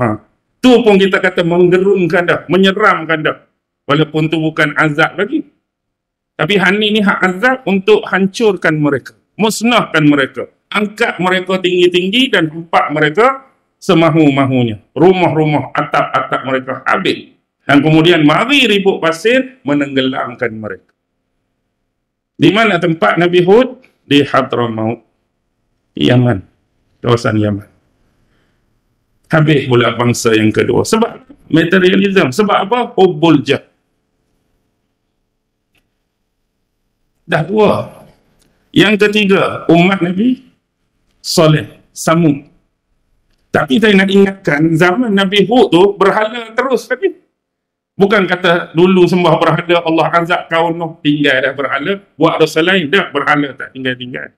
Tu pun kita kata menggerunkan dah, menyeramkan dah. Walaupun tu bukan azab lagi. Tapi hani ni hak azab untuk hancurkan mereka. Musnahkan mereka. Angkat mereka tinggi-tinggi dan empak mereka semahu-mahunya. Rumah-rumah, atap-atap mereka habis. Dan kemudian mari ribut pasir menenggelamkan mereka. Di mana tempat Nabi Hud? Di Hadramaut, Yaman. Kawasan Yaman. Habis pula bangsa yang kedua. Sebab materialism. Sebab apa? Hubbul jah. Dah dua. Yang ketiga, umat Nabi Saleh, Samud. Tapi saya nak ingatkan, zaman Nabi Hud tu berhala terus lagi. Bukan kata dulu sembah berhala, Allah azab kaum Nuh, tinggal dah berhala. Buat dosa lain, dah berhala tak tinggal-tinggal.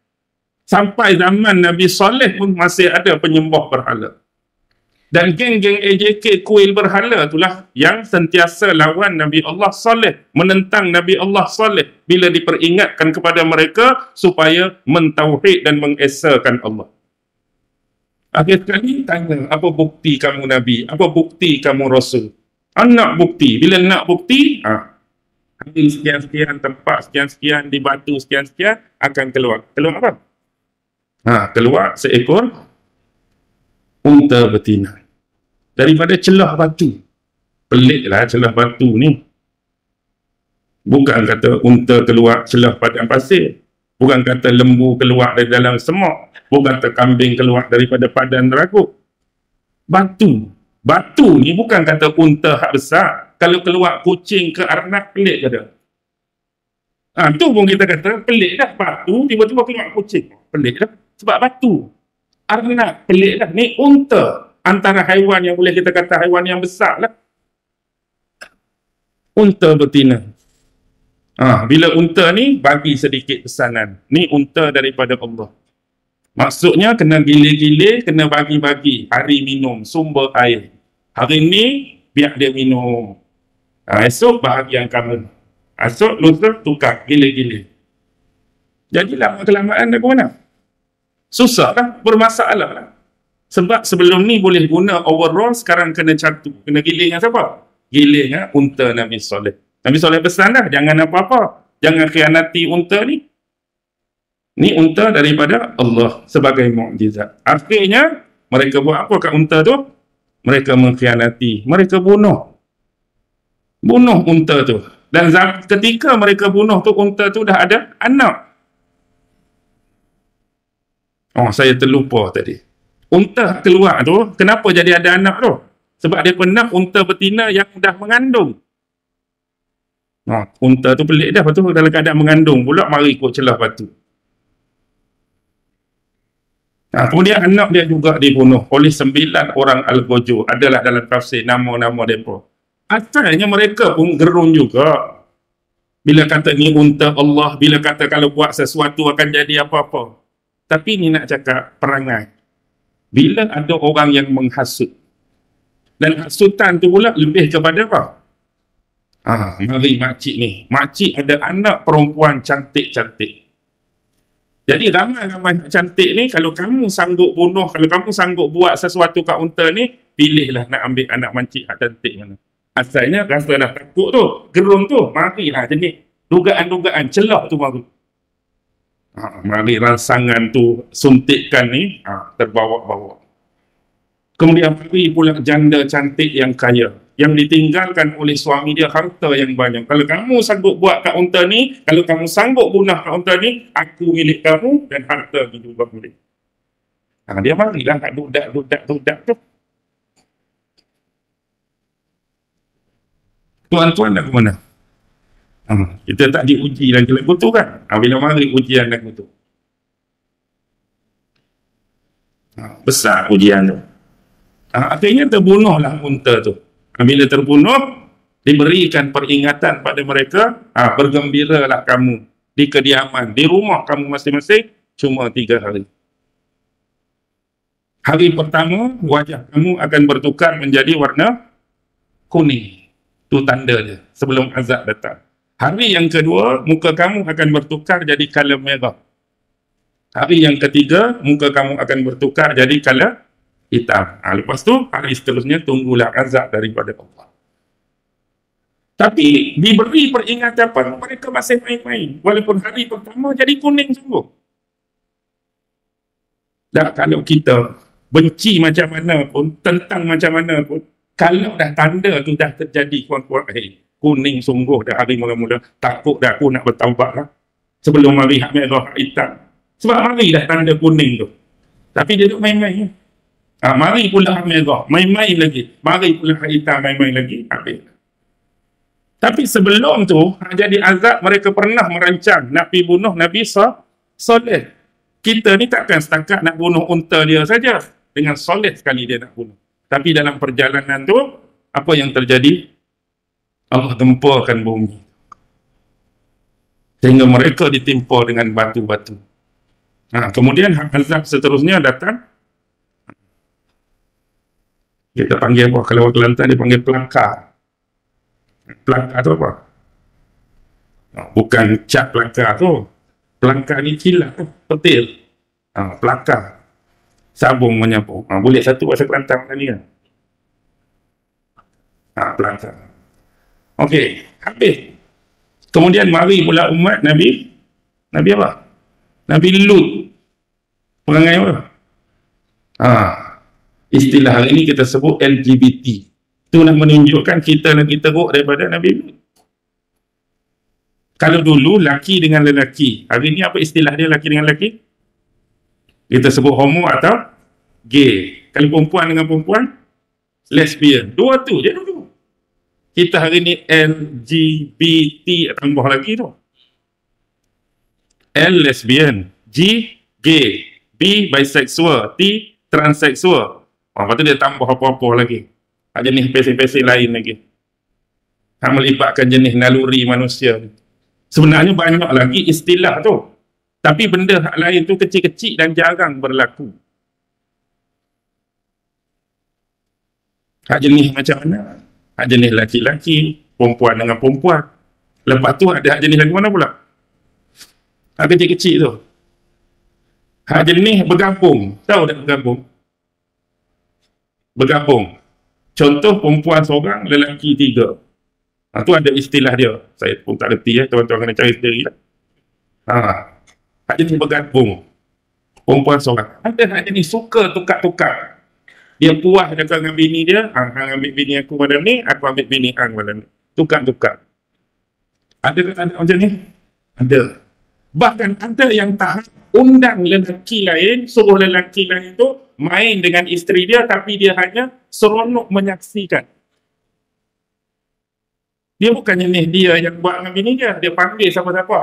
Sampai zaman Nabi Saleh pun masih ada penyembah berhala. Dan geng-geng AJK kuil berhala itulah yang sentiasa lawan Nabi Allah Saleh, menentang Nabi Allah Saleh bila diperingatkan kepada mereka supaya mentauhid dan mengesakan Allah. Akhir sekali tanya, apa bukti kamu Nabi? Apa bukti kamu Rasul? Nak bukti. Bila nak bukti, hari sekian-sekian, tempat sekian-sekian, di batu sekian-sekian, akan keluar. Keluar apa? Keluar seekor unta betina. Daripada celah batu. Peliklah celah batu ni. Bukan kata unta keluar celah padang pasir. Bukan kata lembu keluar dari dalam semak. Bukan kata kambing keluar daripada padang teragut. Batu. Batu ni bukan kata unta hak besar. Kalau keluar kucing ke arnab, pelik ke dah? Tu pun kita kata pelik dah. Batu tiba-tiba keluar kucing. Pelik dah. Sebab batu. Arnab, pelik dah. Ni unta. Antara haiwan yang boleh kita kata haiwan yang besar lah. Unta betina. Bila unta ni, bagi sedikit pesanan. Ni unta daripada Allah. Maksudnya kena gilir-gilir, kena bagi-bagi. Hari minum, sumber air. Hari ni, biar dia minum. Esok bahagi yang kamu. Esok, lusa, tukar, gilir-gilir. Jadi lama-kelamaan dah ke mana? Susah lah, bermasalah lah. Sebab sebelum ni boleh guna overall, sekarang kena catu. Kena gilir dengan siapa? Gilir dengan unta Nabi Saleh. Nabi Saleh pesan dah, jangan apa-apa. Jangan khianati unta ni. Ni unta daripada Allah sebagai mukjizat. Akhirnya mereka buat apa kat unta tu? Mereka mengkhianati, mereka bunuh unta tu. Dan ketika mereka bunuh tu, unta tu dah ada anak. Oh, saya terlupa tadi. Unta keluar tu, kenapa jadi ada anak tu? Sebab dia pernah unta betina yang dah mengandung. Oh, unta tu pelik dah, lepas tu dalam keadaan mengandung pula mari ikut celah batu. Kemudian anak dia juga dibunuh oleh 9 orang Al-Gojo. Adalah dalam tafsir nama-nama mereka. Asalnya mereka pun gerun juga. Bila kata ni unta Allah, bila kata kalau buat sesuatu akan jadi apa-apa. Tapi ni nak cakap perangai. Bila ada orang yang menghasut. Dan hasutan tu pula lebih kepada apa? Mari makcik ni. Makcik ada anak perempuan cantik-cantik. Jadi ramai-ramai cantik ni, kalau kamu sanggup bunuh, kalau kamu sanggup buat sesuatu kat unta ni, pilihlah nak ambil anak makcik cantik mana. Asalnya rasa dah takut tu, gerung tu, marilah jenis dugaan-dugaan celah tu baru. Mari rangsangan tu, suntikkan ni, terbawa-bawa. Kemudian mari pula janda cantik yang kaya, yang ditinggalkan oleh suami dia harta yang banyak. Kalau kamu sanggup buat kat unta ni, kalau kamu sanggup bunuh kat unta ni, aku milik kamu dan harta ni juga milik. Dia marilah kat dudak tu. Tuan-tuan nak ke mana? Kita tak diuji lagi lagu tu kan? Bila mari ujian lagu tu. Besar ujian tu. Akhirnya terbunuhlah unta tu. Bila terbunuh, diberikan peringatan pada mereka, bergembiralah kamu di kediaman, di rumah kamu masing-masing, cuma 3 hari. Hari pertama, wajah kamu akan bertukar menjadi warna kuning. Itu tanda dia, sebelum azab datang. Hari yang kedua, muka kamu akan bertukar jadi color merah. Hari yang ketiga, muka kamu akan bertukar jadi color hitam. Lepas tu, hari seterusnya tunggulah azab daripada Allah. Tapi diberi peringatan pun mereka masih main-main. Walaupun hari pertama jadi kuning sungguh. Dan kalau kita benci macam mana pun, tentang macam mana pun, kalau dah tanda tu dah terjadi, kuat-kuat, kuning sungguh dah hari mula-mula, takut dah aku nak bertaubat lah. Sebelum hari hak merah, hak hitam. Sebab hari dah tanda kuning tu. Tapi dia duduk main-main. Mari pula hak merah, main-main lagi. Mari pula hak hitam, main-main lagi. Habis. Tapi sebelum tu, jadi azab, mereka pernah merancang nak pergi bunuh Nabi Saleh. Kita ni takkan setakat nak bunuh unta dia saja. Dengan Saleh sekali dia nak bunuh. Tapi dalam perjalanan tu, apa yang terjadi? Allah gemparkan bumi. Sehingga mereka ditimpa dengan batu-batu. Kemudian azab seterusnya datang. Kita panggil apa? Kalau orang Kelantan dia panggil pelangkar. Pelangkar tu apa? Bukan cat pelangkar tu. Pelangkar ni kilat tu. Petil. Pelangkar. Sabung menyambung. Boleh satu bahasa Kelantan tadi kan? Pelangkar. Okey. Habis. Kemudian mari pula umat Nabi apa? Nabi Lut. Perangai apa? Istilah hari ini kita sebut LGBT. Itu nak menunjukkan kita lagi teruk daripada Nabi Lut. Kalau dulu laki dengan lelaki, hari ini apa istilah dia laki dengan lelaki? Kita sebut homo atau gay. Kalau perempuan dengan perempuan, lesbian. Dua tu je dulu. Kita hari ini LGBT tambah lagi tu. L lesbian, G gay, B bisexual, T transseksual. Lepas tu dia tambah apa-apa lagi. Jenis spesies lain lagi. Melibatkan jenis naluri manusia. Sebenarnya banyak lagi istilah tu. Tapi benda hak lain tu kecil-kecil dan jarang berlaku. Hak jenis macam mana? Hak jenis laki-laki, perempuan dengan perempuan. Lepas tu ada hak jenis lagi mana pula? Hak kecil-kecil tu. Hak jenis bergabung. Tahu tak bergabung? Bergabung. Contoh perempuan seorang, lelaki 3. Tu ada istilah dia. Saya pun tak reti, tuan-tuan kena cari sendiri lah. hak jenis bergabung. Perempuan seorang. Ada hak jenis suka tukar-tukar. Dia puas dengan bini dia, hang ambil bini aku malam ni, aku ambil bini hang malam ni. Tukar-tukar. Ada macam ni? Ada. Bahkan ada yang tak undang lelaki lain, suruh lelaki lain tu main dengan isteri dia, tapi dia hanya seronok menyaksikan. Dia bukan jenis dia yang buat dengan bini dia. Dia panggil siapa-siapa.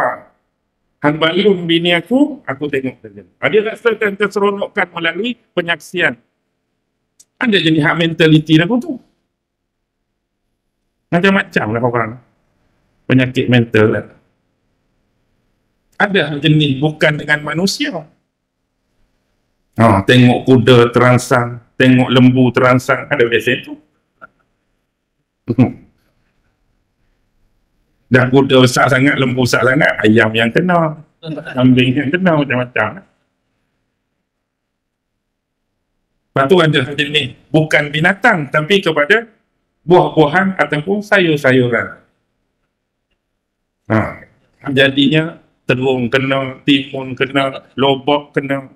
Hang balun bini aku tengok saja. Dia rasakan keseronokan melalui penyaksian. Ada jenis hak mentaliti aku tu. Macam-macam lah orang. Penyakit mental lah. Ada jenis bukan dengan manusia. Tengok kuda terangsang, tengok lembu terangsang, ada biasa tu. Dah kuda besar sangat, lembu besar sangat, ayam yang kena, kambing yang kena, macam-macam. Lepas tu ada jenis bukan binatang, tapi kepada buah-buahan ataupun sayur-sayuran. Jadinya terung kena, timun kena, lobok kena.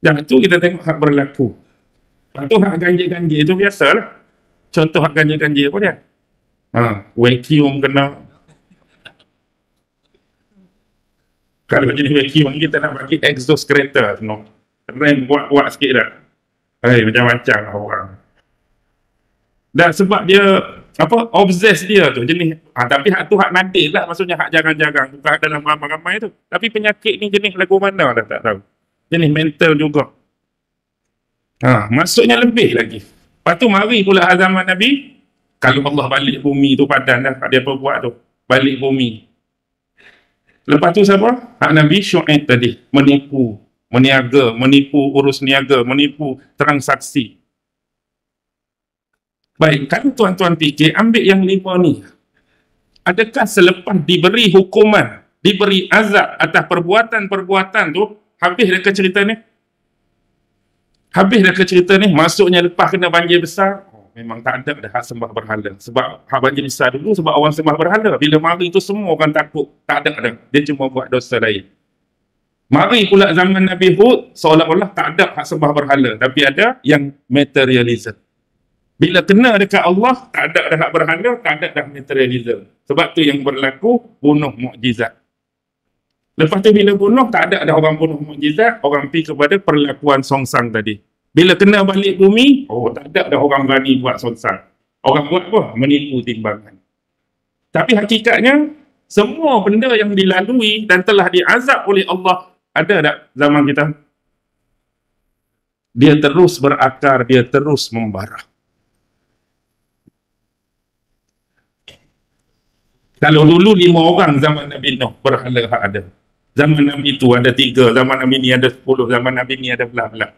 Yang itu kita tengok hak berlaku. Lepas tu hak ganjil-ganjil tu biasalah. Contoh hak ganjil-ganjil apa dia? Vacuum kena. Kalau jenis vacuum kita nak bagi exoskeleton, no. Rem buat sikit dah. Macam-macam lah orang. Dan sebab dia obses dia tu jenis, tapi hak tu hak nadir lah, maksudnya hak jarang-jarang, bukan dalam ramai-ramai tu. Tapi penyakit ni jenis lagu mana dah tak tahu. Jenis mental juga. Maksudnya lebih lagi. Lepas tu mari pula zaman Nabi, kalau Allah balik bumi tu padan dah, dia apa buat tu, balik bumi. Lepas tu siapa? Hak Nabi Syuaib tadi, menipu, meniaga, menipu urus niaga, menipu transaksi. Baik, kalau tuan-tuan fikir, ambil yang 5 ni. Adakah selepas diberi hukuman, diberi azab atas perbuatan-perbuatan tu, habis dah ke cerita ni? Habis dah ke cerita ni? Maksudnya lepas kena banjir besar, memang tak ada dah hak sembah berhala. Sebab hak banjir besar dulu, sebab orang sembah berhala. Bila mari tu semua orang takut, tak ada dah. Dia cuma buat dosa lain. Mari pula zaman Nabi Hud, seolah-olah tak ada hak sembah berhala. Tapi ada yang materialism. Bila kena dekat Allah, tak ada dah hak berhala, tak ada dah materialism. Sebab tu yang berlaku, bunuh mukjizat. Lepas tu bila bunuh, tak ada dah orang bunuh mukjizat, orang pergi kepada perlakuan songsang tadi. Bila kena balik bumi, tak ada dah orang berani buat songsang. Orang buat apa? Menipu timbangan. Tapi hakikatnya, semua benda yang dilalui dan telah diazab oleh Allah, ada tak zaman kita? Dia terus berakar, dia terus membara. Kalau dulu 5 orang zaman Nabi Nuh berhala hak ada. Zaman Nabi itu ada 3, zaman Nabi ni ada 10, zaman Nabi ni ada belah-belah.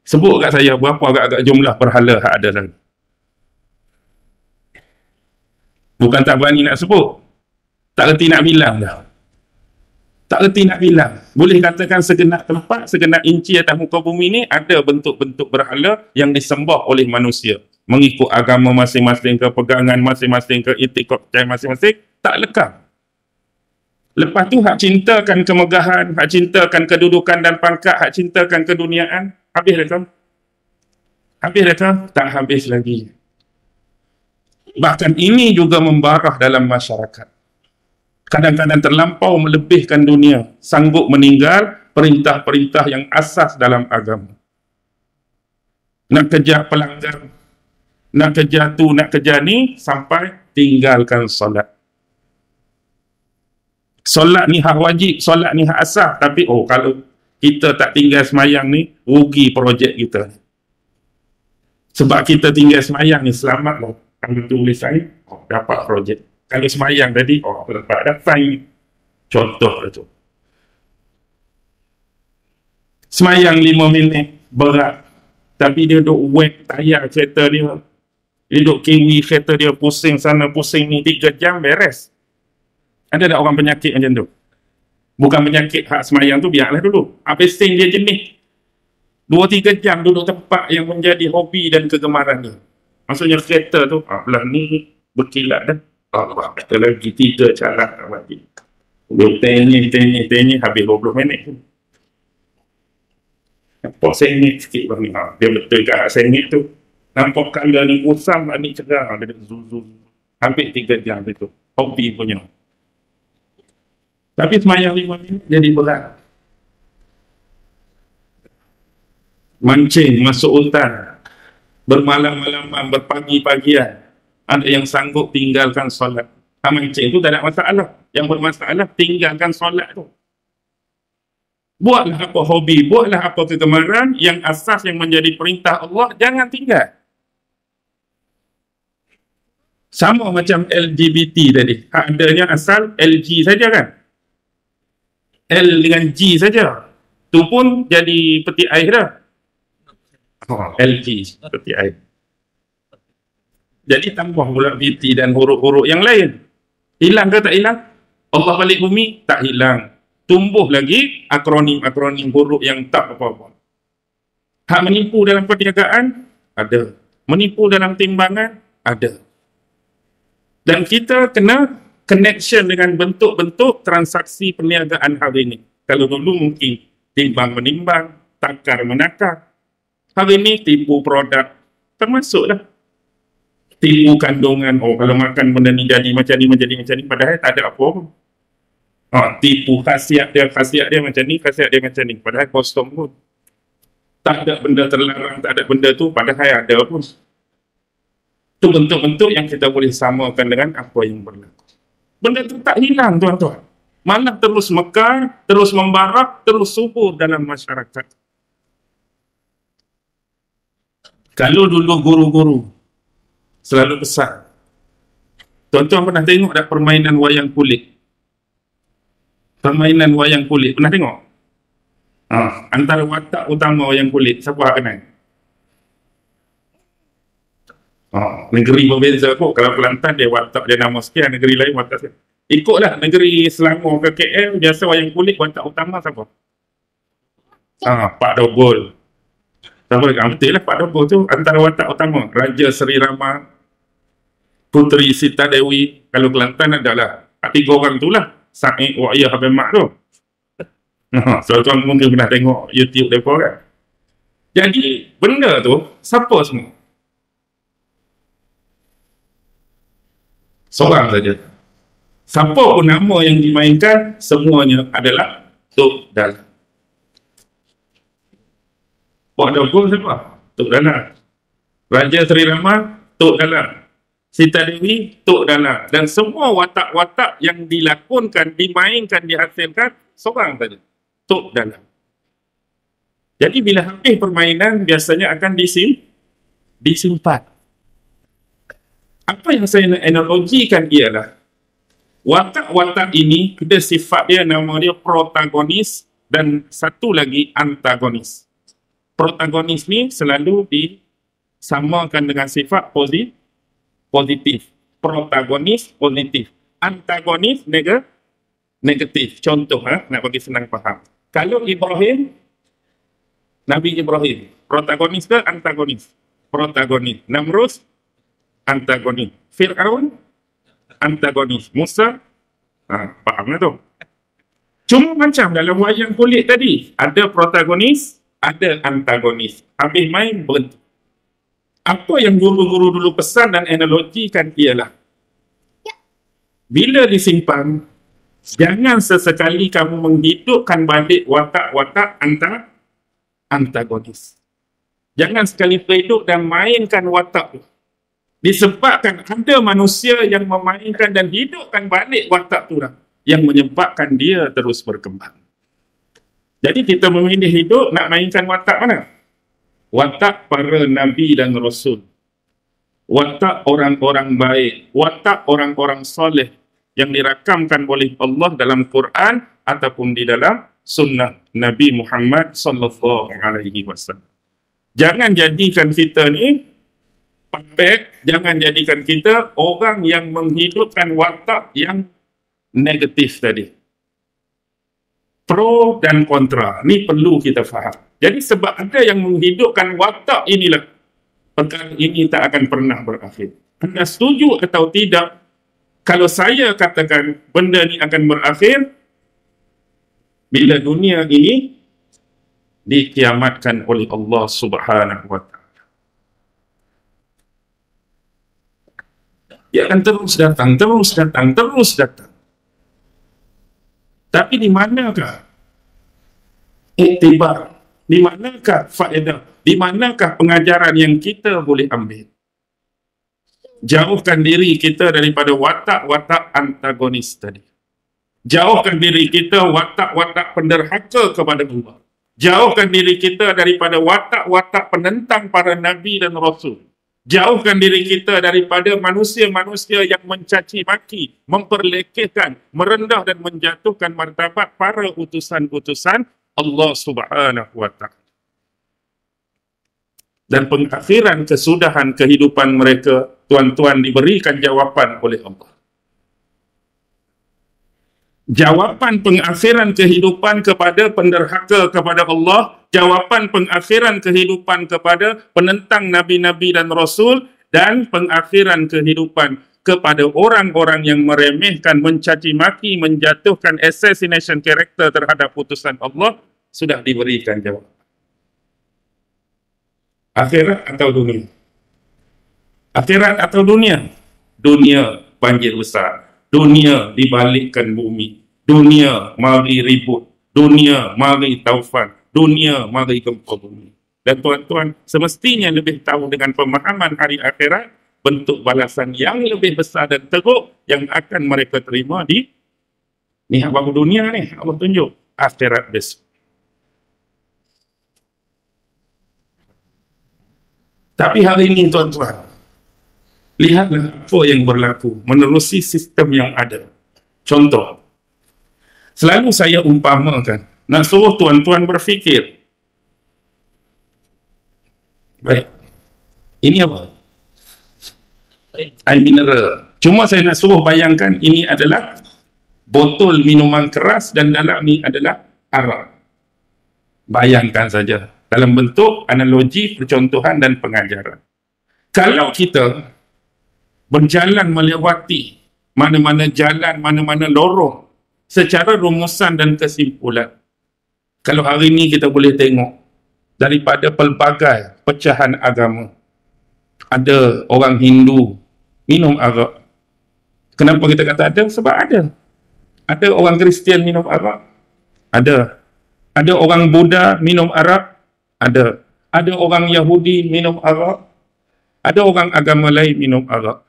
Sebut kat saya berapa agak-agak jumlah berhala hak ada sana. Bukan tak berani nak sebut. Tak reti nak bilang dah. Tak reti nak bilang. Boleh katakan segenap tempat, segenap inci atas muka bumi ni ada bentuk-bentuk berhala yang disembah oleh manusia. Mengikut agama masing-masing, ke pegangan masing-masing, ke etik percayaan masing-masing, tak lekang. Lepas tu hak cintakan kemegahan, hak cintakan kedudukan dan pangkat, hak cintakan keduniaan, habis dah kan? Habis dah kan? Tak habis lagi. Bahkan ini juga membarah dalam masyarakat. Kadang-kadang terlampau melebihkan dunia, sanggup meninggal perintah-perintah yang asas dalam agama. Nak kejar pelanggar, nak kejar tu, nak kejar ni, sampai tinggalkan solat. Solat ni hak wajib, solat ni hak asas. Tapi kalau kita tak tinggal semayang ni, rugi projek kita. Sebab kita tinggal semayang ni, selamat lah. Kalau tulis saya, dapat projek. Kalau semayang tadi, dapat dapat. Contoh lah tu. Semayang 5 minit, berat. Tapi dia duduk wet tayar kereta dia. Dia duduk kiwi kereta dia, pusing sana, pusing ni, 3 jam beres. Ada tak orang penyakit macam tu? Bukan penyakit hak semayang tu, biarlah dulu. Habis dia jenis 2-3 jam duduk tempat yang menjadi hobi dan kegemaran dia. Maksudnya kereta tu, belah ni berkilat dah. Kata lagi 3 cara tak wajib. Dia tanya habis 20 minit tu. Nampak sengit sikit bang ni. Dia betul kat sengit tu. Nampak kala ni usam ni cerah. Dia zuz. Hampir 3 jam itu. Hobi punya. Tapi semayang 5 minit jadi berat. Mancing masuk hutan. Bermalam-malaman, berpagi-pagian. Ada yang sanggup tinggalkan solat. Mancing tu tak ada masalah. Yang bermasalah tinggalkan solat tu. Buatlah apa hobi, buatlah apa kegemaran yang asas yang menjadi perintah Allah, jangan tinggal. Sama macam LGBT tadi. Adanya asal LG saja kan? L dengan G saja. Tu pun jadi peti air dah. LG, peti air. Jadi tambah pula BT dan huruf-huruf yang lain. Hilang ke tak hilang? Allah balik bumi, tak hilang. Tumbuh lagi akronim-akronim huruf yang tak apa-apa. Hak menipu dalam perniagaan, ada. Menipu dalam timbangan, ada. Dan kita kena connection dengan bentuk-bentuk transaksi perniagaan hari ini. Kalau dulu mungkin timbang menimbang, takar menakar. Hari ini tipu produk, termasuklah. Tipu kandungan, kalau makan benda ni jadi macam ni, padahal tak ada apa pun. Tipu khasiat dia macam ni, khasiat dia macam ni, padahal kosong pun. Tak ada benda terlarang, tak ada benda tu, padahal ada pun. Itu bentuk-bentuk yang kita boleh samakan dengan apa yang berlaku. Benda tu tak hilang tuan-tuan. Malah terus mekar, terus membarak, terus subur dalam masyarakat. Kalau dulu guru-guru selalu besar. Tuan-tuan pernah tengok tak permainan wayang kulit? Permainan wayang kulit, pernah tengok? Antara watak utama wayang kulit, siapa kenal? Negeri berbeza kok. Kalau Kelantan dia watak dia nama sekian, negeri lain watak sekian. Ikutlah negeri Selangor ke KL, biasa wayang kulit watak utama siapa? Pak Dobol. Betul lah, Pak Dobol tu antara watak utama. Raja Seri Rama, Puteri Sita Dewi. Kalau Kelantan adalah 3 orang tu lah. Sa'id Wa'iyah Habib Mak tu. Tuan-tuan mungkin pernah tengok YouTube mereka kan. Jadi benda tu siapa semua? Seorang saja. Siapa pun nama yang dimainkan, semuanya adalah Tok Dalam. Pak Dobol siapa? Tok Dalam. Raja Seri Rama, Tok Dalam. Sita Dewi, Tok Dalam. Dan semua watak-watak yang dilakonkan, dimainkan, dihasilkan, seorang saja. Tok Dalam. Jadi bila habis permainan, biasanya akan disimpan. Apa yang saya nak analogikan ialah, watak-watak ini ada sifat dia, nama dia protagonis dan satu lagi antagonis. Protagonis ni selalu disamakan dengan sifat positif. Protagonis positif. Antagonis negatif. Contoh, nak bagi senang faham. Kalau Ibrahim, Nabi Ibrahim, protagonis ke antagonis? Protagonis. Namrud, antagonis. Fir'aun, antagonis. Musa, faham lah tu. Cuma macam dalam wayang kulit tadi, ada protagonis, ada antagonis. Habis main, berhenti. Apa yang guru-guru dulu pesan dan analogikan ialah, bila disimpan, jangan sesekali kamu menghidupkan balik watak-watak antagonis. Jangan sekali hidup dan mainkan watak tu. Disebabkan ada manusia yang memainkan dan hidupkan balik watak tu lah, yang menyebabkan dia terus berkembang. Jadi kita memilih hidup nak mainkan watak mana? Watak para Nabi dan Rasul. Watak orang-orang baik. Watak orang-orang soleh yang dirakamkan oleh Allah dalam Quran ataupun di dalam sunnah Nabi Muhammad SAW. Jangan jadikan kita ni perfect, jangan jadikan kita orang yang menghidupkan watak yang negatif tadi. Pro dan kontra, ni perlu kita faham. Jadi sebab ada yang menghidupkan watak inilah, perkara ini tak akan pernah berakhir. Anda setuju atau tidak? Kalau saya katakan benda ni akan berakhir, bila dunia ini dikiamatkan oleh Allah Subhanahu wa Ta'ala. Dia akan terus datang, terus datang, terus datang. Tapi di manakah iktibar? Di manakah faedah? Di manakah pengajaran yang kita boleh ambil? Jauhkan diri kita daripada watak-watak antagonis tadi. Jauhkan diri kita watak-watak penderhaka kepada Allah. Jauhkan diri kita daripada watak-watak penentang para nabi dan rasul. Jauhkan diri kita daripada manusia-manusia yang mencaci maki, memperlekehkan, merendah dan menjatuhkan martabat para utusan-utusan Allah Subhanahu wa Ta'ala. Dan pengakhiran kesudahan kehidupan mereka, tuan-tuan, diberikan jawapan oleh Allah. Jawapan pengakhiran kehidupan kepada penderhaka kepada Allah, jawapan pengakhiran kehidupan kepada penentang nabi-nabi dan rasul, dan pengakhiran kehidupan kepada orang-orang yang meremehkan, mencaci maki, menjatuhkan assassination character terhadap utusan Allah, sudah diberikan jawab. Akhirat atau dunia? Akhirat atau dunia? Dunia banjir besar. Dunia dibalikkan bumi. Dunia mari ribut. Dunia mari taufan. Dunia mari gempa bumi. Dan tuan-tuan, semestinya lebih tahu dengan pemahaman hari akhirat, bentuk balasan yang lebih besar dan teruk yang akan mereka terima di ni baru dunia ni. Allah tunjuk akhirat besok. Tapi hari ini tuan-tuan, lihatlah apa yang berlaku menerusi sistem yang ada. Contoh, selalu saya umpamakan, nak suruh tuan-tuan berfikir. Baik, ini apa? Air mineral. Cuma saya nak suruh bayangkan ini adalah botol minuman keras dan dalam ni adalah arak. Bayangkan saja. Dalam bentuk analogi, percontohan dan pengajaran. Kalau kita berjalan melewati mana-mana jalan, mana-mana lorong secara rumusan dan kesimpulan. Kalau hari ini kita boleh tengok daripada pelbagai pecahan agama. Ada orang Hindu minum arak. Kenapa kita kata ada? Sebab ada. Ada orang Kristian minum arak. Ada. Ada orang Buddha minum arak. Ada. Ada orang Yahudi minum arak. Ada orang agama lain minum arak.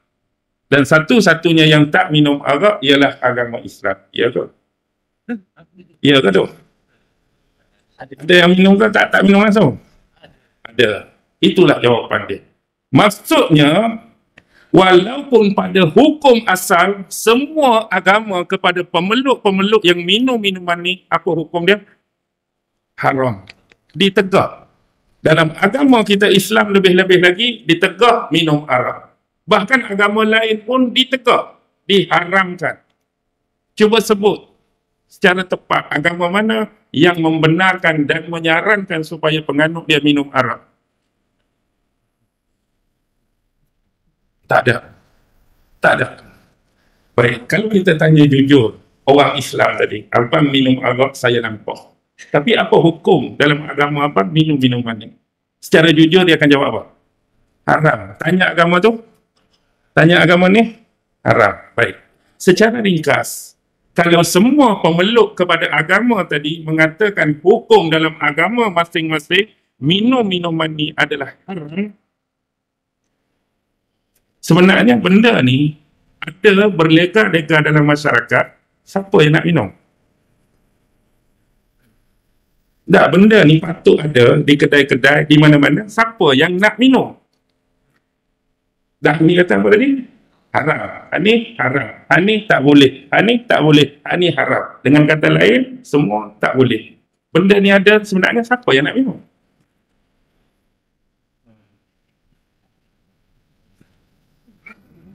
Dan satu-satunya yang tak minum arak ialah agama Islam. Ya ke? Ya ke tu? Ada yang minum ke? Tak minum langsung? Ada. Itulah jawapan dia. Maksudnya, walaupun pada hukum asal, semua agama kepada pemeluk-pemeluk yang minum minuman ni, apa hukum dia? Haram. Ditegak. Dalam agama kita Islam lebih-lebih lagi, ditegak minum arak. Bahkan agama lain pun ditegak, diharamkan. Cuba sebut secara tepat agama mana yang membenarkan dan menyarankan supaya penganut dia minum arak. Tak ada. Tak ada. Baik, kalau kita tanya jujur, orang Islam tadi, abang minum arak saya nampak. Tapi apa hukum dalam agama abang minum minuman ni? Secara jujur dia akan jawab apa? Haram. Tanya agama tu? Tanya agama ni? Haram. Baik. Secara ringkas, kalau semua pemeluk kepada agama tadi mengatakan hukum dalam agama masing-masing, minum minuman ni adalah haram, sebenarnya benda ni ada berlega-lega dalam masyarakat. Siapa yang nak minum? Tak, benda ni patut ada di kedai-kedai, di mana-mana. Siapa yang nak minum? Dah ni kata apa tadi? Haram. Ini haram. Ini tak boleh. Ini tak boleh. Ini haram. Dengan kata lain, semua tak boleh. Benda ni ada, sebenarnya siapa yang nak minum?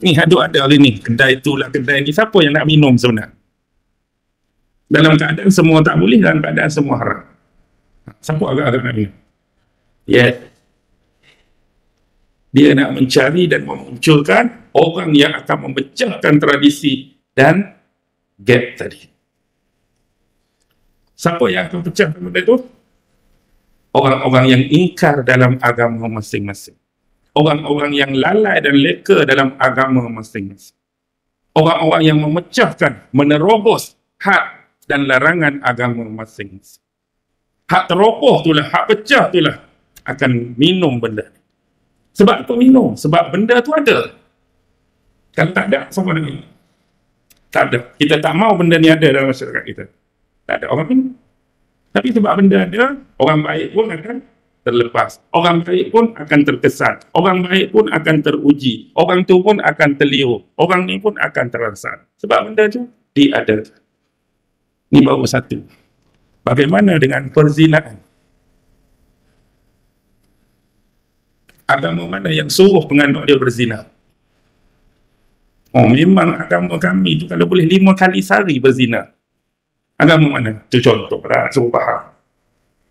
Ni ada hari ni. Kedai itulah kedai ni. Siapa yang nak minum sebenarnya? Dalam keadaan semua tak boleh, dalam keadaan semua haram. Siapa agak-agak nak minum? Yes. Dia nak mencari dan memunculkan orang yang akan memecahkan tradisi dan gap tadi. Siapa yang akan pecahkan benda itu? Orang-orang yang ingkar dalam agama masing-masing. Orang-orang yang lalai dan leka dalam agama masing-masing. Orang-orang yang memecahkan, menerobos hak dan larangan agama masing-masing. Hak teroboh itulah, hak pecah itulah akan minum benda. Sebab apa minum? Sebab benda tu ada. Kalau tak ada, siapa nak minum? Tak ada. Kita tak mau benda ni ada dalam masyarakat kita. Tak ada orang minum. Tapi sebab benda ada, orang baik pun akan terlepas. Orang baik pun akan terkesan. Orang baik pun akan teruji. Orang tu pun akan terliur. Orang ni pun akan terasa. Sebab benda tu diadakan. Ini baru satu. Bagaimana dengan perzinaan? Agama mana yang suruh penganut dia berzina? Oh, memang agama kami tu kalau boleh 5 kali sehari berzina. Agama mana? Itu contoh lah, suruh faham.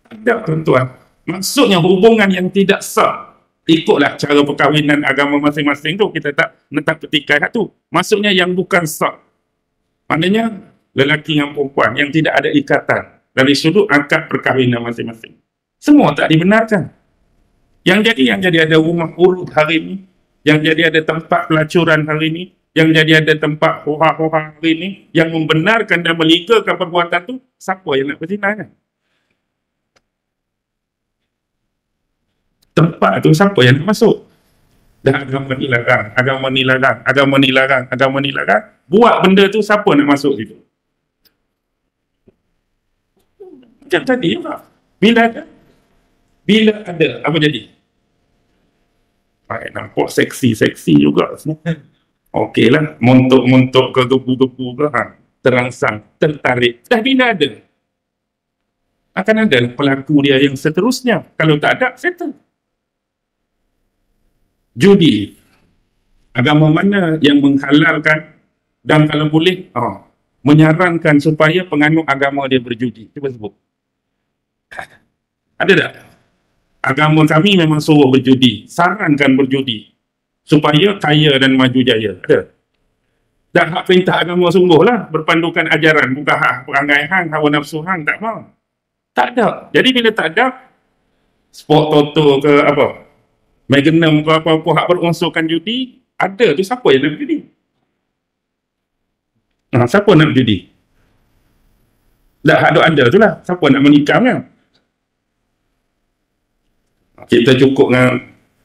Ada tuan-tuan. Maksudnya hubungan yang tidak sah. Ikutlah cara perkahwinan agama masing-masing tu. Kita tak letak petikai kat tu. Maksudnya yang bukan sah. Maknanya lelaki dengan perempuan yang tidak ada ikatan dari sudut akad perkahwinan masing-masing. Semua tak dibenarkan. Yang jadi ada rumah urut hari ini. Yang jadi ada tempat pelacuran hari ini. Yang jadi ada tempat hoha-hoha hari ini. Yang membenarkan dan melegakan perbuatan tu. Siapa yang nak berzina kan? Tempat tu siapa yang nak masuk? Dan agama ni larang, agama ni larang, agama ni larang, agama ni larang. Buat benda tu siapa nak masuk situ? Macam tadi juga. Bila ada, apa jadi? Nampak seksi juga. Okey lah, montok ke gebu-gebu ke, terangsang, tertarik. Dah bila ada? Akan ada pelaku dia yang seterusnya. Kalau tak ada, settle. Judi. Agama mana yang menghalalkan dan kalau boleh, menyarankan supaya penganut agama dia berjudi? Cuba sebut. Ada tak? Agama kami memang suruh berjudi. Sarankan berjudi. Supaya kaya dan maju jaya. Ada? Dan hak perintah agama sungguh lah. Berpandukan ajaran. Bukan hak perangai hang, hawa nafsu hang. Tak mau. Tak ada. Jadi bila tak ada, sport toto ke apa, Magnum ke apa-apa hak berunsurkan judi, ada tu siapa yang nak berjudi? Siapa nak berjudi? Dah hak ada tu lah. Siapa nak menikam kan? Kita cukup dengan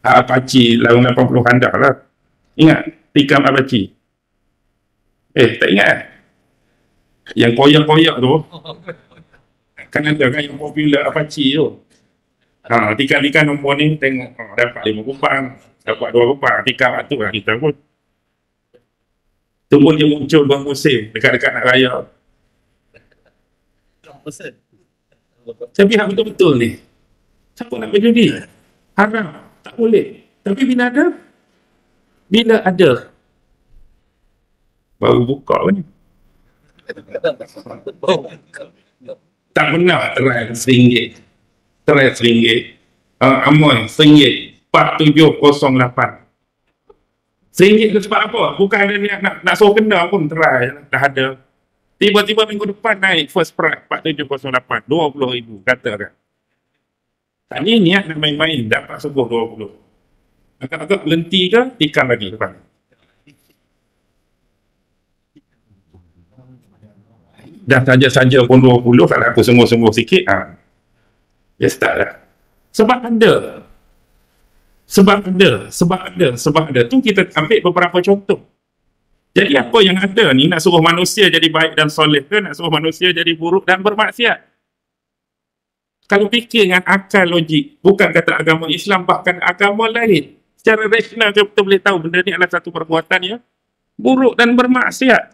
hak Apache lawan 80 handah lah. Ingat tikam Apache? Tak ingat kan? Yang koyak-koyak tu kan ada kan yang popular Apache tu. Tikam-tikam nombor ni tengok, dapat 5 kupang, dapat 2 kupang, tikam tu lah kita pun. Tu pun dia muncul bermusim dekat-dekat nak raya. Tapi hak betul-betul ni, siapa nak berjudi? Haram, tak boleh. Tapi bila ada, baru buka ni. Tak pernah try RM1. Try RM1. Amoy, RM1. 4708. RM1 tu sebab apa? Bukan ada niat nak suruh kena pun try. Dah ada. Tiba-tiba minggu depan naik first price 4708. 20,000 katakan. Tadi niat nak main-main, dapat subuh 20. Agak-agak berhenti ke, tikam lagi depan. Dah saja-saja pun 20, kalau aku sungguh-sungguh sikit, ya start dah. Sebab ada. Tu kita ambil beberapa contoh. Jadi apa yang ada ni, nak suruh manusia jadi baik dan soleh ke, nak suruh manusia jadi buruk dan bermaksiat? Kalau fikir dengan akal logik, bukan kata agama Islam, bahkan agama lain, secara rasional kita boleh tahu benda ni adalah satu perbuatan yang buruk dan bermaksiat.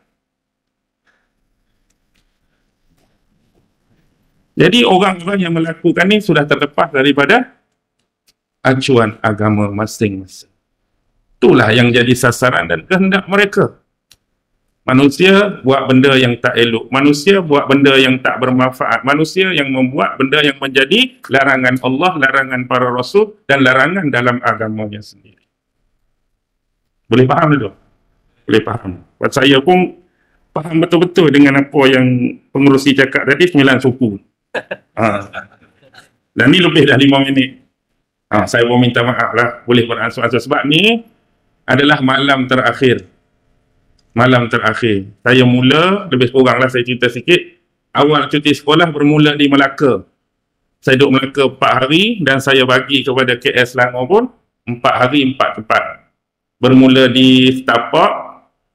Jadi orang-orang yang melakukan ni sudah terlepas daripada acuan agama masing-masing. Itulah yang jadi sasaran dan kehendak mereka. Manusia buat benda yang tak elok. Manusia buat benda yang tak bermanfaat. Manusia yang membuat benda yang menjadi larangan Allah, larangan para rasul dan larangan dalam agamanya sendiri. Boleh faham dulu? Boleh faham. Buat saya pun faham betul-betul dengan apa yang pengerusi cakap tadi, 9 suku. Dan ni lebih dah 5 minit. Saya pun minta maaf lah, boleh beransur-ansur sebab ni adalah malam terakhir. Malam terakhir. Saya mula, lebih kurang lah saya cerita sikit, awal cuti sekolah bermula di Melaka. Saya duduk Melaka 4 hari dan saya bagi kepada KL Selangor pun 4 hari 4 tempat. Bermula di Setapak,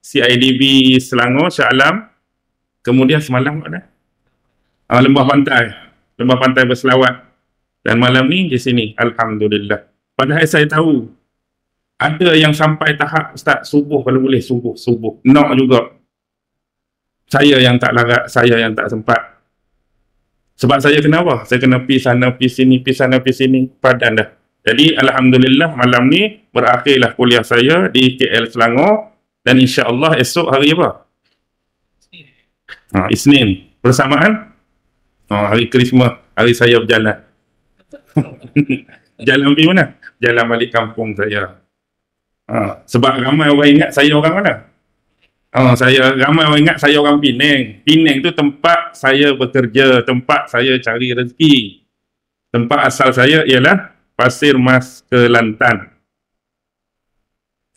CIDB Selangor, Shah Alam. Kemudian semalam mana? Lembah Pantai Berselawat. Dan malam ni di sini, Alhamdulillah. Padahal saya tahu ada yang sampai tahap Ustaz, subuh kalau boleh, subuh. Nak juga. Saya yang tak larat, saya yang tak sempat. Sebab saya kena apa? Saya kena pergi sana, pergi sini, padan dah. Jadi Alhamdulillah malam ni berakhirlah kuliah saya di KL Selangor. Dan insya-Allah esok hari apa? Isnin. Bersamaan hari Krismas, hari saya berjalan. Jalan pergi mana? Jalan balik kampung saya. Sebab ramai orang ingat saya orang mana? Ramai orang ingat saya orang Penang. Penang tu tempat saya bekerja, tempat saya cari rezeki. Tempat asal saya ialah Pasir Mas Kelantan.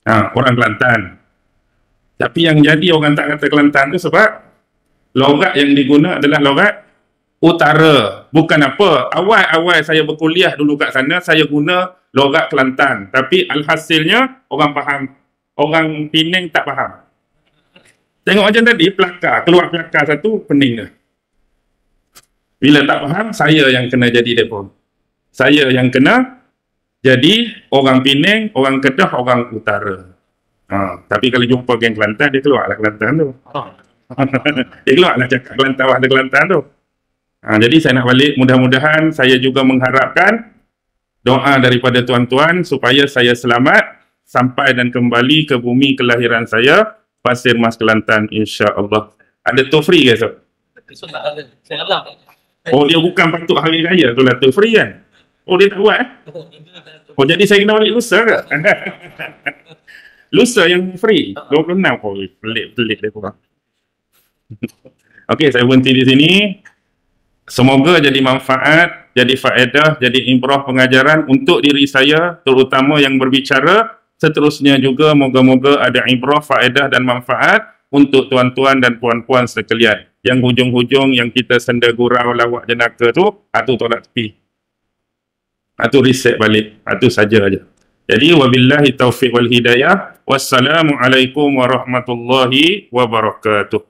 Orang Kelantan. Tapi yang jadi orang tak kata Kelantan tu sebab logat yang diguna adalah logat utara. Bukan apa, awal-awal saya berkuliah dulu kat sana, saya guna logat Kelantan. Tapi alhasilnya orang faham. Orang Penang tak faham. Tengok macam tadi, keluar pelakar satu, pening dah. Bila tak faham, saya yang kena jadi depa. Saya yang kena jadi orang Penang, orang Kedah, orang utara. Tapi kalau jumpa geng Kelantan, dia keluarlah Kelantan tu. Dia keluarlah cakap Kelantan, ada Kelantan tu. Jadi saya nak balik, mudah-mudahan saya juga mengharapkan doa daripada tuan-tuan supaya saya selamat sampai dan kembali ke bumi kelahiran saya, Pasir Mas Kelantan, insya-Allah. Ada tour free ke esok? Esok tak ada. Saya alam. Oh, dia bukan patut hari raya tu lah tour free kan? Oh, dia tak buat Oh, jadi saya kena balik lusa ke? Lusa yang free 26. Oh, pelik dia kurang. Okey, saya berhenti di sini. Semoga jadi manfaat, jadi faedah, jadi ibrah pengajaran untuk diri saya, terutama yang berbicara. Seterusnya juga moga-moga ada ibrah, faedah dan manfaat untuk tuan-tuan dan puan-puan sekalian. Yang hujung-hujung yang kita senda gurau lawak jenaka tu, tolak tepi. Itu reset balik. Itu saja aja. Jadi wabillahi taufiq wal hidayah. Wassalamualaikum warahmatullahi wabarakatuh.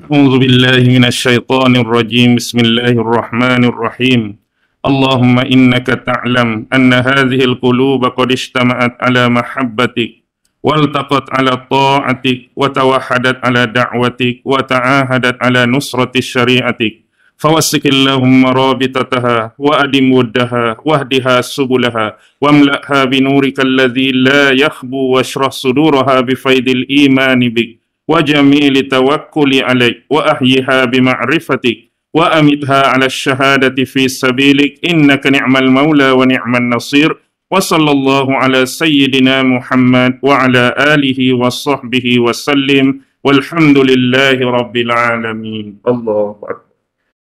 A'udzu billahi minasy syaithanir rajim. Bismillahirrahmanirrahim. Allahumma innaka ta'lam anna hadhihi al-qulub qad ijtama'at ala mahabbatik waltaqat ala ta'atik wa tawahhadat ala da'watik wa ta'ahadat ala nusrati syari'atik. فوسك اللهم رابطتها وأدم ودها واهدها سبلها واملأها بنورك الذي لا يخبو واشرح صدورها بفيض الإيمان بك وجميل توكل عليك وأحيها بمعرفتك وأمتها على الشهادة في سبيلك إنك نعم المولى ونعم النصير وصلى الله على سيدنا محمد وعلى آله وصحبه وسلم والحمد لله رب العالمين. الله أكبر.